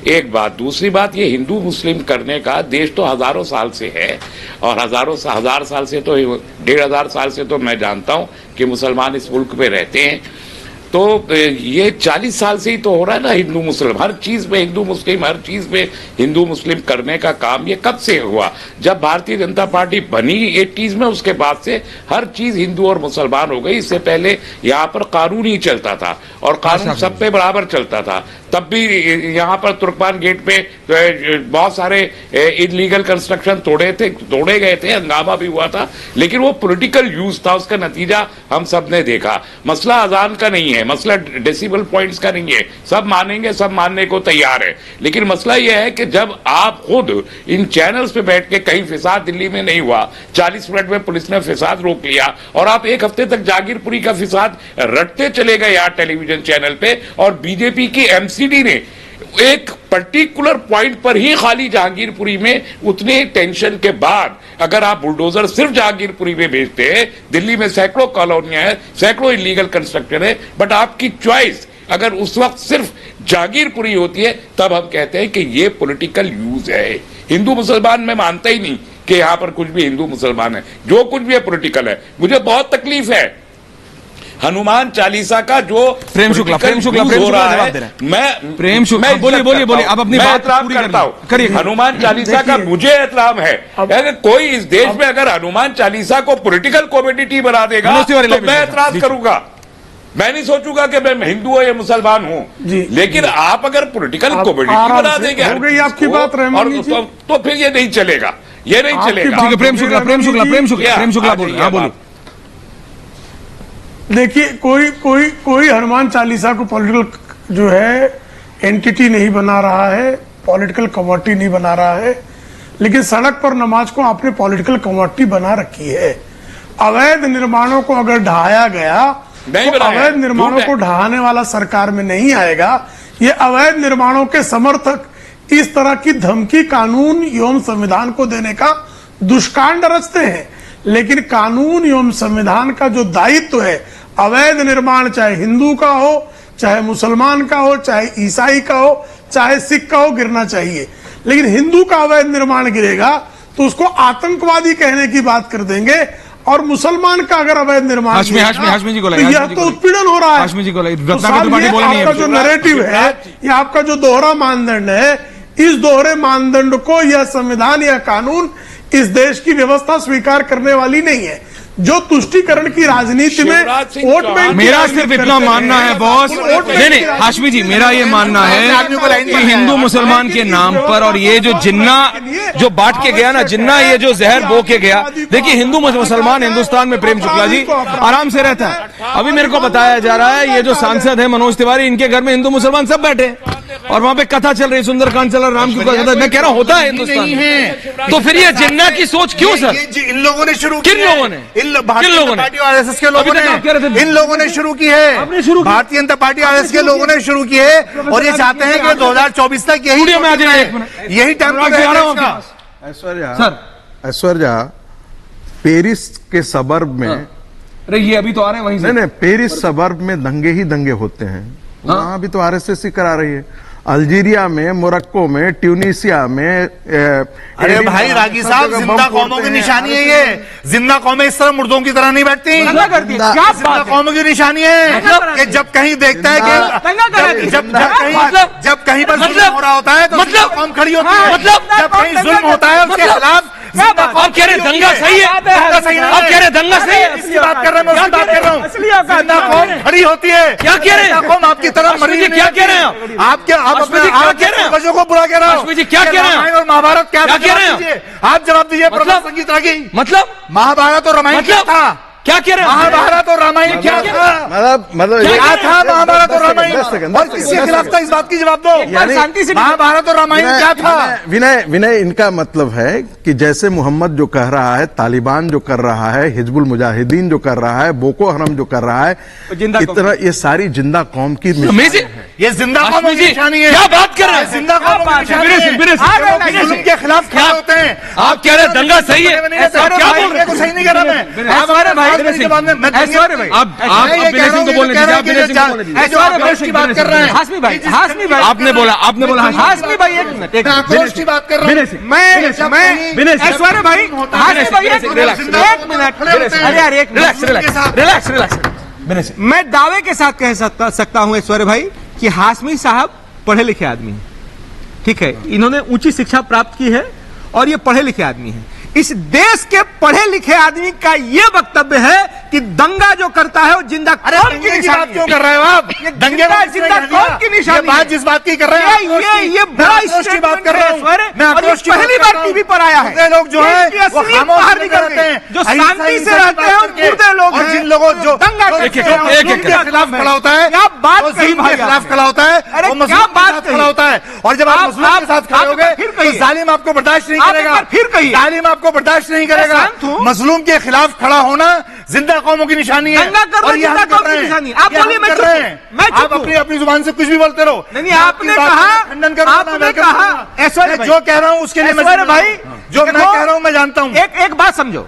एक बात। दूसरी बात, ये हिंदू मुस्लिम करने का देश तो हजारों साल से है, और हजार साल से तो 1500 साल से तो मैं जानता हूं कि मुसलमान इस मुल्क में रहते हैं। तो ये 40 साल से ही तो हो रहा है ना हिंदू मुस्लिम, हर चीज में हिंदू मुस्लिम, हर चीज में हिंदू मुस्लिम करने का काम। ये कब से हुआ? जब भारतीय जनता पार्टी बनी 80s में, उसके बाद से हर चीज हिंदू और मुसलमान हो गई। इससे पहले यहाँ पर कानून ही चलता था और कानून सब पे बराबर चलता था। तब भी यहाँ पर तुर्कमान गेट पे बहुत सारे इलीगल कंस्ट्रक्शन तोड़े गए थे, हंगामा भी हुआ था, लेकिन वो पॉलिटिकल यूज था, उसका नतीजा हम सब ने देखा। मसला अजान का नहीं है, मसला डेसिबल पॉइंट्स का नहीं है, सब मानेंगे, सब मानने को तैयार है, लेकिन मसला यह है कि जब आप खुद इन चैनल्स पे बैठ के, कहीं फिसाद दिल्ली में नहीं हुआ, 40 मिनट में पुलिस ने फिसाद रोक लिया और आप एक हफ्ते तक जागीरपुरी का फिसाद रटते चले गए यार टेलीविजन चैनल पे, और बीजेपी की एमसीडी ने एक पर्टिकुलर पॉइंट पर ही खाली जहांगीरपुरी में उतने टेंशन के बाद अगर आप बुलडोजर सिर्फ जहांगीरपुरी में भेजते हैं, दिल्ली में सैकड़ों कॉलोनियां हैं, सैकड़ों इलीगल कंस्ट्रक्शन है, बट आपकी चॉइस अगर उस वक्त सिर्फ जहांगीरपुरी होती है, तब हम कहते हैं कि ये पॉलिटिकल यूज है। हिंदू मुसलमान में मानता ही नहीं कि यहां पर कुछ भी हिंदू मुसलमान है, जो कुछ भी है पॉलिटिकल है। मुझे बहुत तकलीफ है हनुमान चालीसा का जो प्रेम शुक्ला हो रहा है। मैं प्रेम शुक्ला बोलिए आप अपनी बात पूरी करता हूं। हनुमान चालीसा का मुझे एहतराम है। अगर कोई इस देश में अगर हनुमान चालीसा को पॉलिटिकल कॉमोडिटी बना देगा तो मैं एतराज करूंगा। मैं नहीं सोचूंगा कि मैं हिंदू हूं या मुसलमान हूं, लेकिन आप अगर पॉलिटिकल कॉमोडिटी बना देंगे हो गई आपकी बात रहमान जी, तो फिर ये नहीं चलेगा, ये नहीं चलेगा। प्रेम शुक्ला बोलिए। देखिए कोई हनुमान चालीसा को पॉलिटिकल जो है एंटिटी नहीं बना रहा है, पॉलिटिकल कमोडिटी नहीं बना रहा है, लेकिन सड़क पर नमाज को आपने पॉलिटिकल कमोडिटी बना रखी है। अवैध निर्माणों को अगर ढहाया गया तो अवैध निर्माणों को ढहाने वाला सरकार में नहीं आएगा। ये अवैध निर्माणों के समर्थक इस तरह की धमकी कानून एवं संविधान को देने का दुष्कांड रचते हैं, लेकिन कानून एवं संविधान का जो दायित्व है, अवैध निर्माण चाहे हिंदू का हो, चाहे मुसलमान का हो, चाहे ईसाई का हो, चाहे सिख का हो, गिरना चाहिए। लेकिन हिंदू का अवैध निर्माण गिरेगा तो उसको आतंकवादी कहने की बात कर देंगे, और मुसलमान का अगर अवैध निर्माण हाशमी जी को तो यह तो उत्पीड़न हो रहा है। हाशमी जी को आपका जो नैरेटिव है, ये आपका जो दोहरा मानदंड है, इस दोहरे मानदंड को यह संविधान या कानून इस देश की व्यवस्था स्वीकार करने वाली नहीं है। जो तुष्टीकरण की राजनीति में वोट बैंक, मेरा सिर्फ इतना मानना है बॉस, नहीं हाशमी जी, मेरा ये मानना है कि हिंदू मुसलमान के नाम पर, और ये जो जिन्ना जो बांट के गया ना, जिन्ना ये जो जहर बो के गया, देखिए हिंदू मुसलमान हिंदुस्तान में प्रेम शुक्ला जी आराम से रहता है। अभी मेरे को बताया जा रहा है ये जो सांसद है मनोज तिवारी, इनके घर में हिंदू मुसलमान सब बैठे और वहां पे कथा चल रही, सुंदरकांड चल रहा, राम की कथा। मैं कह रहा हूं होता है हिंदुस्तान में, तो फिर ये जिन्ना की सोच क्यों सर? इन लोगों ने शुरू, किन लोगों ने? भारतीय जनता पार्टी आरएसएस के लोगों ने, इन लोगों ने शुरू की है। भारतीय जनता पार्टी आरएसएस के लोगों ने शुरू की है, और ये चाहते हैं कि 2024 तक यही टाइम। ऐश्वर्या पेरिस के सबर्ब में, अरे ये अभी तो आ रहे हैं वहीं से। नहीं, पेरिस सबर्ब में दंगे ही दंगे होते हैं, वहां भी तो आरएसएस ही करा रही है। अल्जीरिया में, मोरक्को में, ट्यूनिसिया में, अरे भाई रागी साहब, जिंदा कौमों की निशानी है ये। जिंदा कौमें इस तरह मुर्दों की तरह नहीं बैठती, जिंदा कौमों की निशानी है कि जब कहीं देखता है कि जब कहीं पर जुल्म हो रहा होता है तो मतलब कौम खड़ी होती है, जब कहीं जुल्म होता है उसके खिलाफ। आप कह रहे दंगा सही है, आप कह रहे दंगा सही है, इसकी बात कर रहे हैं, मैं उसकी बात कर रहा हूँ। जिंदा कौम खड़ी होती है। क्या कह रहे हैं? कौम आपकी तरफ मरी है। क्या कह रहे हैं आप? क्या आप अपने पूर्वजों को बुरा कह रहे हो? क्या कह रहे हैं? और महाभारत क्या कह रहे हैं? आप जवाब दीजिए। संगीत रागी, मतलब महाभारत और रामायण क्या था? क्या कह रहे हैं? महाभारत और रामायण क्या था? मतलब क्या था महाभारत और रामायण? और किसके खिलाफ था, इस बात की जवाब दो। महाभारत और रामायण क्या था? विनय इनका मतलब है कि जैसे मोहम्मद जो कह रहा है, तालिबान जो कर रहा है, हिजबुल मुजाहिदीन जो कर रहा है, बोको हरम जो कर रहा है, इतना ये सारी जिंदा कौम की ये जिंदा कौम की निशानी है। क्या बात कर रहे हैं? जिंदा कौम की निशानी के खिलाफ क्या होते हैं? आप कह रहे हैं दंगा सही है, क्या बोल रहे हैं? सही नहीं कह रहा मैं। आप विनय सिंह को बोलने दीजिए, आप विनय सिंह को बोलने दीजिए। की बात कर रहे हैं हाशमी भाई, आपने बोला हाशमी भाई, एक मिनट, आक्रोश की बात कर रहे हैं। मैं ऐश्वर्या भाई, हाशमी भाई एक मिनट, अरे यार एक रिलैक्स। मैं दावे के साथ कह सकता हूं ऐश्वर्या भाई कि हाशमी साहब पढ़े लिखे आदमी हैं, ठीक है, इन्होंने ऊंची शिक्षा प्राप्त की है और ये पढ़े लिखे आदमी हैं। इस देश के पढ़े लिखे आदमी का ये वक्तव्य है कि दंगा जो करता है वो जिंदा कौम की निशानी क्यों कर रहे हो आप? दंगे जिंदा कौम की निशानी, बात जिस बात की कर रहे हैं, ये बड़ा आक्रोश की बात कर रहा हूं। मैं आक्रोश की पहली बार टीवी पर आया है। मुर्दे लोग जो हैं वो खामोश बाहर निकल निकलते रहे हैं, जो शांति से रहते हैं और मुर्दे लोग हैं, जिन लोगों जो दंगा करते हैं, मुस्लिम के खिलाफ खड़ा होता है, क्या बात वो कही मुस्लिम भाई के खिलाफ आपने? खड़ा होता है, अरे वो क्या मुस्लिम के बात साथ कही? खड़ा होता है, और जब आप मुस्लिम के साथ खड़े होगे तो जालिम आपको बर्दाश्त नहीं करेगा, फिर कहिए, जालिम आपको बर्दाश्त नहीं करेगा। मजलूम के खिलाफ खड़ा होना जिंदा कौमों की निशानी है, दंगा करना और ये हम जिंदा कर कौम रहे की हैं। निशानी। आप ये हम बोलिए, मैं कर चुप रहे हूं। हैं। मैं चुप आप हूं। अपनी जुबान से कुछ भी बोलते रहो। नहीं, आपने कहा, खंडन करो, आपने कहा, ऐश्वर्य जो कह रहा हूं उसके लिए ऐश्वर्य भाई, जो मैं कह रहा हूं मैं जानता हूं। एक बात समझो,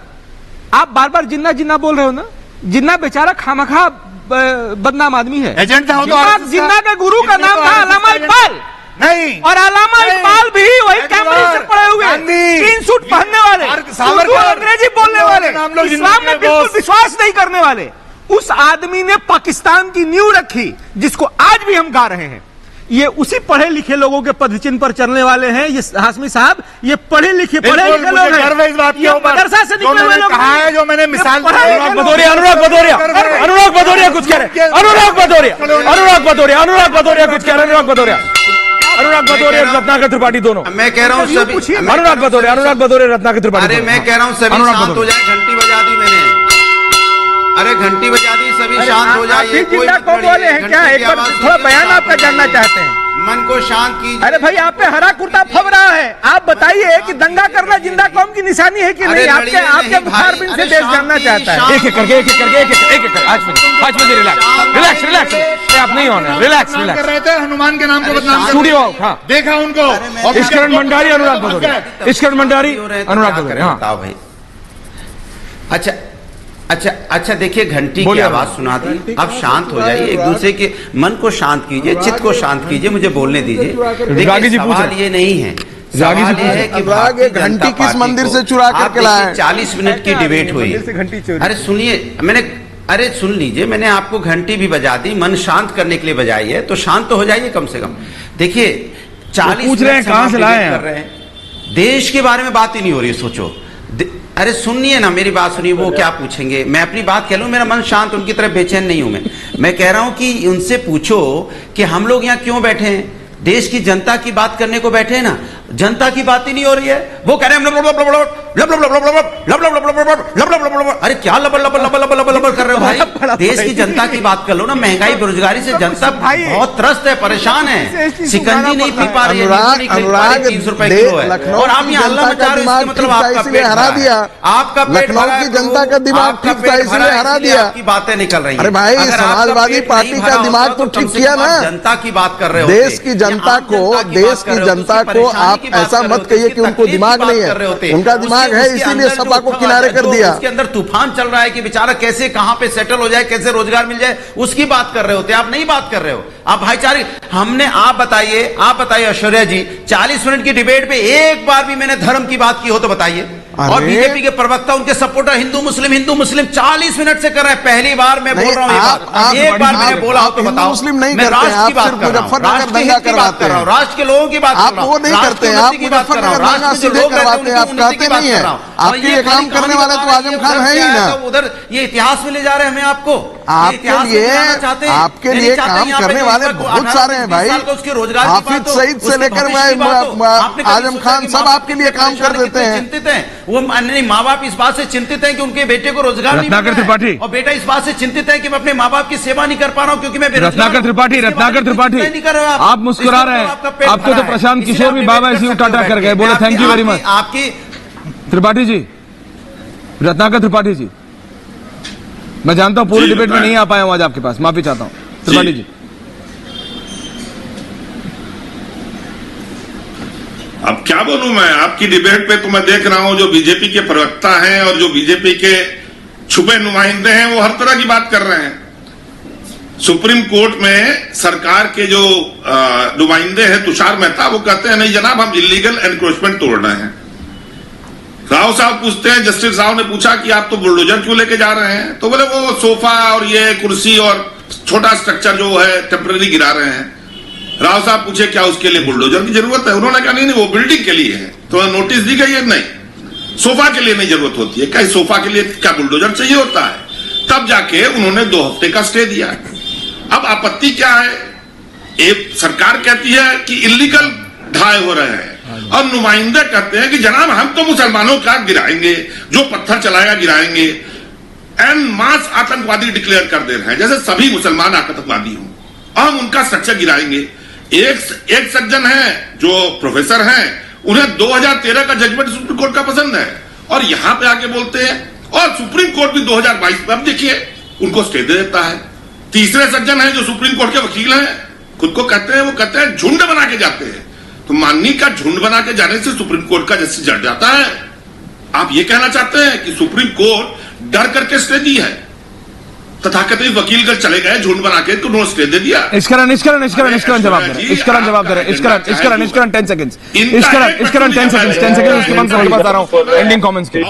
आप बार बार जिन्ना जिन्ना बोल रहे हो ना, जिन्ना बेचारा खामखा बदनाम आदमी है। एजेंट था वो तो RSS का। जिन्ना के गुरु का नाम था अल्लामा इकबाल, नहीं, और अल्लामा इकबाल भी वही कैम्ब्रिज से पढ़े हुए, गांधी, 3 सूट पहनने वाले, सावरकर, उर्दू अंग्रेजी बोलने वाले, नाम लोग इस्लाम में बिल्कुल विश्वास नहीं करने वाले, उस आदमी ने पाकिस्तान की नींव रखी, जिसको आज भी हम गा रहे हैं। ये उसी पढ़े लिखे लोगों के पदचिन्ह पर चलने वाले हैं। ये हाशमी साहब, ये पढ़े लिखे लोग हैं, गर्व है इस बात के ऊपर। मदरसा से निकले हुए लोग कहा है, जो मैंने मिसाल पढ़े लिखे अनुराग लोग भदौरिया, अनुराग भदौरिया, अनुराग भदौरिया कुछ कह रहे हैं, अनुराग भदौरिया, अनुराग भदौरिया, अनुराग भदौरिया कुछ कह रहे हैं, अनुराग भदौरिया, अनुराग भदौरिया, रत्नाकर त्रिपाठी दोनों। मैं कह रहा हूँ सभी, अनुराग भदौरिया, अनुराग भदौरिया, रत्नाकर त्रिपाठी। अरे मैं कह रहा हूँ सभी शांत हो जाए, घंटी बजा दी मैंने, अरे घंटी बजा दी, सभी शांत हो जाइए। कोई कौन बोले हैं क्या? एक बार थोड़ा बयान आपका जानना चाहते हैं। मन को शांत कीजिए। अरे भाई, आप पे हरा कुर्ता फब रहा है। आप बताइए कि दंगा करना जिंदा कौम की निशानी है कि नहीं? आपके मुखारबिन से देश जानना चाहता है। एक एक करके, एक एक करके, एक एक करके। 5 बजे रिलैक्स, रिलैक्स, आप नहीं होना, रिलैक्स, कर रहे थे हनुमान के नाम को बदनाम कर स्टूडियो। हाँ, देखा उनको। इश्करण भंडारी, अनुराग भदौरिया, इश्करण भंडारी, अनुराग भदौरिया। हाँ बताओ भाई। अच्छा अच्छा अच्छा, देखिए घंटी की आवाज सुना दी, अब शांत हो जाइए, एक दूसरे के मन को शांत कीजिए, चित्त को शांत कीजिए, मुझे बोलने दीजिए। देखिए सवाल ये नहीं है, सवाल ये है कि भारतीय घंटी किस मंदिर से चुरा करके लाए? 40 मिनट की डिबेट हुई। अरे सुनिए, अरे सुन लीजिए, मैंने आपको घंटी भी बजा दी, मन शांत करने के लिए बजाई है, तो शांत तो हो जाइए कम से कम। देखिए 40 पूछ रहे हैं कहां से लाए हैं, देश के बारे में बात ही नहीं हो रही, सोचो। अरे सुनिए ना, मेरी बात सुनिए, वो क्या पूछेंगे, मैं अपनी बात कह लूं, मेरा मन शांत, उनकी तरफ बेचैन नहीं हूं मैं कह रहा हूं कि उनसे पूछो कि हम लोग यहाँ क्यों बैठे हैं, देश की जनता की बात करने को बैठे हैं ना, जनता की बात ही नहीं हो रही है, वो कह रहे हैं अरे क्या लबर लबर लबर लबर लबर लबर कर रहे हो भाई? देश की जनता की बात कर लो ना, महंगाई बेरोजगारी से जनता बहुत त्रस्त है, परेशान है, शिकंजी नहीं पी पा रही है, 300 रुपए किलो है, और आप यहाँ हल्ला मचा रहे हो, मतलब आपका पेट हरा दिया, आपका लखनऊ की जनता का दिमाग ठीक था, इसलिए हरा दिया। आपकी बातें निकल रही हैं। अरे भाई, समाजवादी पार्टी का दिमाग तो ठीक किया ना, जनता की बात कर रहे हो, देश की जनता को आप ऐसा मत कहिए कि उनको दिमाग नहीं है, उनका दिमाग है, इसीलिए सपा को किनारे कर दिया। उसके अंदर तूफान चल रहा है कि बेचारा कैसे कहां पे सेटल हो जाए, कैसे रोजगार मिल जाए, उसकी बात कर रहे होते, आप नहीं बात कर रहे हो, आप भाईचारे। आप बताइए ऐश्वर्या जी, 40 मिनट की डिबेट पे एक बार भी मैंने धर्म की बात की हो तो बताइए। और बीजेपी के प्रवक्ता, उनके सपोर्टर हिंदू मुस्लिम 40 मिनट से कर रहे हैं, पहली बार मैं बोल रहा हूं ये बात, एक बार मैंने बोला हो तो बताओ। मुस्लिम नहीं मैं करते, राष्ट्र की बात कर रहा हूं, राष्ट्र के हित की बात कर रहा हूं, राष्ट्र के लोगों की बात कर रहा हूं, वो नहीं करते, आप मुजफ्फरनगर दंगा सीधे करवाते हैं, आप कहते नहीं है, आपके ये काम करने वाले तो आजम खान है ही ना। उधर ये इतिहास में ले जा रहे हैं हमें, आपको आपके लिए काम करने वाले बहुत सारे हैं भाई, हाफिज सईद से लेकर आजम खान सब आपके लिए काम कर देते हैं। चिंतित हैं वो, माँ बाप इस बात से चिंतित हैं कि उनके बेटे को रोजगार नहीं मिल रहा है, और बेटा इस बात से चिंतित है कि मैं अपने माँ बाप की सेवा नहीं कर पा रहा हूँ क्योंकि मैं रत्नाकर त्रिपाठी, आप मुस्कुरा रहे हैं, आपको तो प्रशांत किशोर भी बाबा ऐसी टाटा कर गए, बोले थैंक यू वेरी मच। आपकी त्रिपाठी जी, रत्नाकर त्रिपाठी जी, मैं जानता हूं पूरे डिबेट में नहीं आ पाया हूं आज आपके पास, माफी चाहता हूं। त्रिपाठी जी, अब क्या बोलूं मैं, आपकी डिबेट पे तो मैं देख रहा हूं जो बीजेपी के प्रवक्ता हैं और जो बीजेपी के छुपे नुमाइंदे हैं वो हर तरह की बात कर रहे हैं। सुप्रीम कोर्ट में सरकार के जो नुमाइंदे हैं तुषार मेहता, वो कहते हैं नहीं जनाब हम इलीगल एनक्रोचमेंट तोड़ रहे हैं। राव साहब पूछते हैं, जस्टिस राव ने पूछा कि आप तो बुलडोजर क्यों लेके जा रहे हैं, तो बोले वो सोफा और ये कुर्सी और छोटा स्ट्रक्चर जो है टेम्पररी गिरा रहे हैं। राव साहब पूछे क्या उसके लिए बुलडोजर की जरूरत है, उन्होंने कहा नहीं वो बिल्डिंग के लिए है, तो नोटिस दी गई है नहीं सोफा के लिए नहीं जरूरत होती है, क्या सोफा के लिए क्या बुलडोजर चाहिए होता है। तब जाके उन्होंने 2 हफ्ते का स्टे दिया। अब आपत्ति क्या है, एक सरकार कहती है कि इलीगल ढाई हो रहे हैं, और नुमाइंदे कहते हैं कि जनाब हम तो मुसलमानों का गिराएंगे, जो पत्थर चलाएगा गिराएंगे, एन मास आतंकवादी डिक्लेयर कर दे रहे हैं, जैसे सभी मुसलमान आतंकवादी हों, हम उनका स्ट्रक्चर गिराएंगे। एक सज्जन है जो प्रोफेसर हैं, उन्हें 2013 का जजमेंट सुप्रीम कोर्ट का पसंद है और यहां पे आके बोलते हैं, और सुप्रीम कोर्ट भी 2022 में, अब देखिए उनको स्टे दे देता है। तीसरे सज्जन है जो सुप्रीम कोर्ट के वकील हैं, खुद को कहते हैं, वो कहते हैं झुंड बना के जाते हैं। तो माननी का झुंड बना के जाने से सुप्रीम कोर्ट का जस्टिस जट जाता है? आप ये कहना चाहते हैं कि सुप्रीम कोर्ट डर करके स्टे दी है, तथाकथित वकील कर चले गए झुंड बना के, तो उन्होंने स्टे दे दिया। इश्करण जवाब दे रहे हैं, जवाब दे रहे हैं, इश्करण 10 सेकंड्स, इश्करण 10 सेकंड्स, उसके बाद मैं बता रहा हूं एंडिंग कमेंट्स के।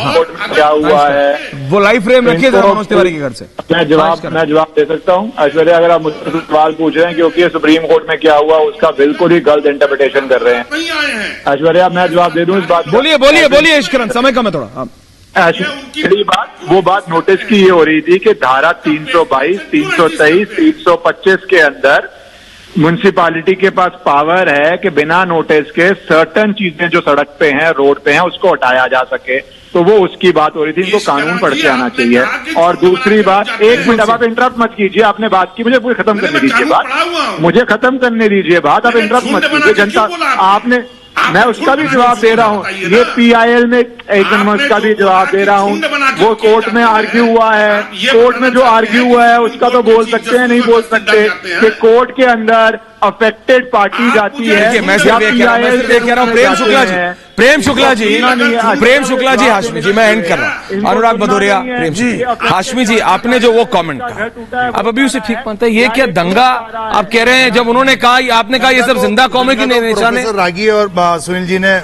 क्या हुआ है वो लाइव फ्रेम रखिए जरा मनोज तिवारी के घर से। मैं जवाब दे सकता हूं ऐश्वर्या, अगर आप मुझसे सवाल पूछ रहे हैं क्योंकि सुप्रीम कोर्ट में क्या हुआ उसका बिल्कुल ही गलत इंटरप्रिटेशन कर रहे हैं। नहीं आए हैं ऐश्वर्या, मैं जवाब दे दूं इस बात। बोलिए इश्करण, समय कम है थोड़ा। वो बात नोटिस की ये हो रही थी कि धारा 322, 323, 325 के अंदर म्युनिसिपैलिटी के पास पावर है कि बिना नोटिस के सर्टन चीजें जो सड़क पे हैं, रोड पे हैं, उसको हटाया जा सके। तो वो उसकी बात हो रही थी, इनको कानून पढ़ के आना चाहिए। और दूसरी बात, एक मिनट, अब आप इंटरप्ट मत कीजिए, आपने बात की, मुझे पूरी खत्म करने दीजिए बात, मुझे खत्म करने दीजिए बात, आप इंटरप्ट मत कीजिए। जनता आपने, मैं उसका भी जवाब दे रहा हूँ, ये PIL में एक नंबर उसका भी जवाब दे रहा हूँ। वो कोर्ट में आर्ग्यू हुआ है, कोर्ट में जो आर्ग्यू हुआ है उसका तो बोल सकते हैं, नहीं बोल सकते कि कोर्ट के अंदर अफेक्टेड पार्टी जाती है। मैं कह रहा हूँ प्रेम शुक्ला जी, हाशमी जी, मैं एंड कर रहा हूँ, अनुराग भदौरिया, प्रेम जी, हाशमी जी, आपने जो वो कमेंट कहा, आप अभी उसे ठीक मानते हैं? ये क्या दंगा आप कह रहे हैं? जब उन्होंने कहा, आपने कहा ये सब जिंदा कौम की निशान है। रागी और सुनील जी ने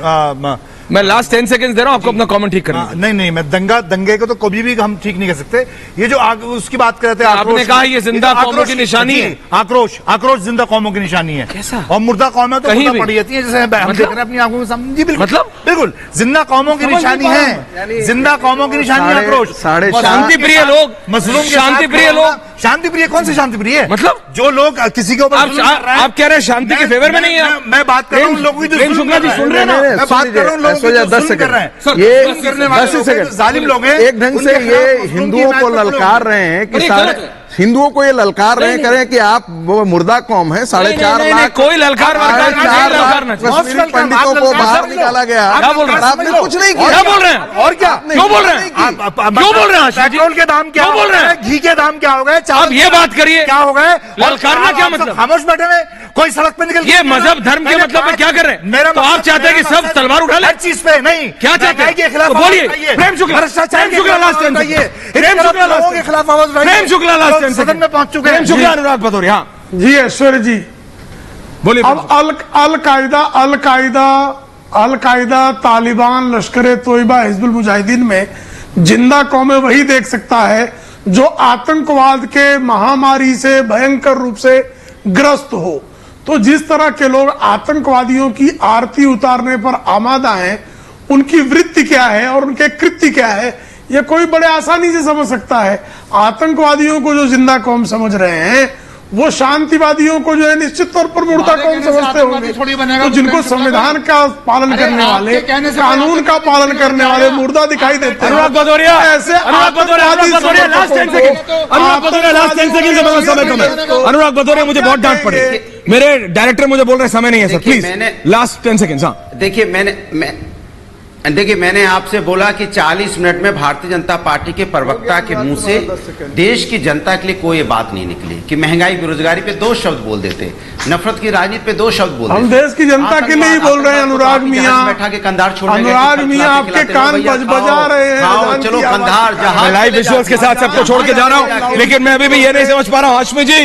मैं लास्ट 10 सेकंड्स दे रहा हूं आपको अपना कमेंट ठीक करना। नहीं, मैं दंगे को तो कभी भी हम ठीक नहीं कर सकते। ये जो उसकी बात कर रहे थे, आपने कहा ये जिंदा कौमों की निशानी है। आक्रोश जिंदा कौमों की निशानी है। कैसा? और मुर्दा कौम है तो कहीं पड़ी जाती है, जैसे हम देख रहे हैं अपनी आंखों में सामने। जी बिल्कुल जिंदा कौमों की निशानी है, जिंदा कौमों की निशानी आक्रोश। शांतिप्रिय लोग, मजलूम, शांतिप्रिय लोग, शांतिप्रिय कौन से शांतिप्रिय? मतलब जो लोग किसी के ऊपर आप कह रहे हैं शांति के फेवर में नहीं है। मैं बात कर रहा हूँ लोगों की, प्रेम शुक्ला जी सुन रहे हैं ना, मैं बात कर रहा हूँ लोगों की 10 सेकंड, ये 10 सेकंड जालिम लोग हैं। एक ढंग से ये हिंदुओं को ललकार रहे हैं कि सारे हिंदुओं को ये ललकार रहे हैं, करें कि आप वो मुर्दा कौम है। 4.5 लाख कोई ललकार कश्मीरी पंडितों को बाहर निकाला गया। क्या बोल रहे हैं? आपने कुछ नहीं किया। क्या बोल रहे हैं? और क्या क्यों बोल रहे हैं? क्यों बोल रहे हैं? पेट्रोल के दाम क्या बोल रहे हैं? घी के दाम क्या हो गए? आप ये बात करिए, क्या हो गए? ललकारना क्या मतलब? खामोश बैठे हैं, कोई सड़क पे निकल, ये मजहब धर्म के मतलब में क्या कर रहे हैं? तो आप चाहते हैं कि सब तलवार उठा ले? हर चीज पे नहीं, क्या चाहते हैं? के खिलाफ बोलिए। प्रेम शुक्ला लास्ट 10 सदन में पहुंच चुके हैं। प्रेम शुक्ला, अनुराग भदौरिया। जी ऐश्वर्य जी, बोलिए। अब अल कायदा, तालिबान, लश्कर तोयबा, हिजबुल मुजाहिदीन में जिंदा कौमें वही देख सकता है जो आतंकवाद के महामारी से भयंकर रूप से ग्रस्त हो। तो जिस तरह के लोग आतंकवादियों की आरती उतारने पर आमादा हैं, उनकी वृत्ति क्या है और उनके कृत्य क्या है, ये कोई बड़े आसानी से समझ सकता है। आतंकवादियों को जो जिंदा कौम समझ रहे हैं, वो शांतिवादियों को जो है निश्चित तौर पर मुर्दा कौम समझते होंगे। तो जिनको संविधान का पालन करने वाले, कानून का पालन करने वाले मुर्दा दिखाई देते हैं। अनुराग भदौरिया, ऐसे लास्ट 10 सेकंड, समय कम है। अनुराग भदौरिया, मुझे बहुत डांट पड़ी, मेरे डायरेक्टर मुझे बोल रहे समय नहीं है सर, प्लीज लास्ट 10 सेकंड। देखिए मैंने आपसे बोला कि 40 मिनट में भारतीय जनता पार्टी के प्रवक्ता के मुंह से देश की जनता के लिए कोई बात नहीं निकली कि महंगाई बेरोजगारी पे 2 शब्द बोल देते, नफरत की राजनीति पे 2 शब्द बोल देते। हम देश की जनता के लिए ही बोल रहे हैं। अनुराग मियां बैठा के कंधार छोड़, अनुराग मियां आपके कान बजा रहे हैं। चलो कंधार जहां लाइव विजुअल्स के साथ सबको छोड़ के जा रहा हूं, लेकिन मैं अभी भी ये नहीं समझ पा रहा हूं हाशमी जी,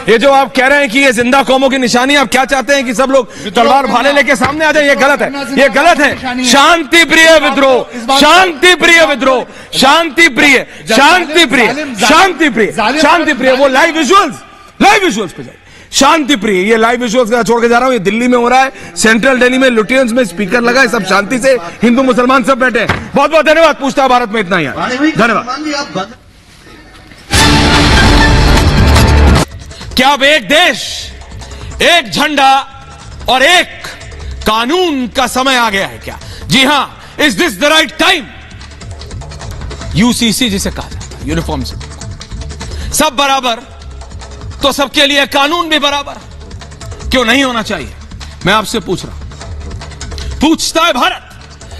ये जो आप कह रहे हैं कि ये जिंदा कौमों की निशानी, आप क्या चाहते हैं कि सब लोग तलवार भाले लेके सामने आ जाए? ये गलत है, ये गलत है। शांति प्रिय विद्रोह, शांति प्रिय विद्रोह, शांति प्रिय, शांति प्रिय, शांति प्रिय, शांति प्रिय। वो लाइव विजुअल्स पे जाए। शांति प्रिय, ये लाइव विजुअल्स का छोड़ के जा रहा हूं। ये दिल्ली में हो रहा है, सेंट्रल दिल्ली में लुटियंस में स्पीकर लगा है, सब शांति से हिंदू मुसलमान सब बैठे हैं। बहुत बहुत धन्यवाद। पूछता भारत में इतना ही है, धन्यवाद। क्या अब एक देश, एक झंडा और एक कानून का समय आ गया है क्या? जी हां, is this the right time? UCC जिसे कहा जाता है, यूनिफॉर्म सिविल, सब बराबर तो सबके लिए कानून भी बराबर क्यों नहीं होना चाहिए? मैं आपसे पूछ रहा हूं, पूछता है भारत,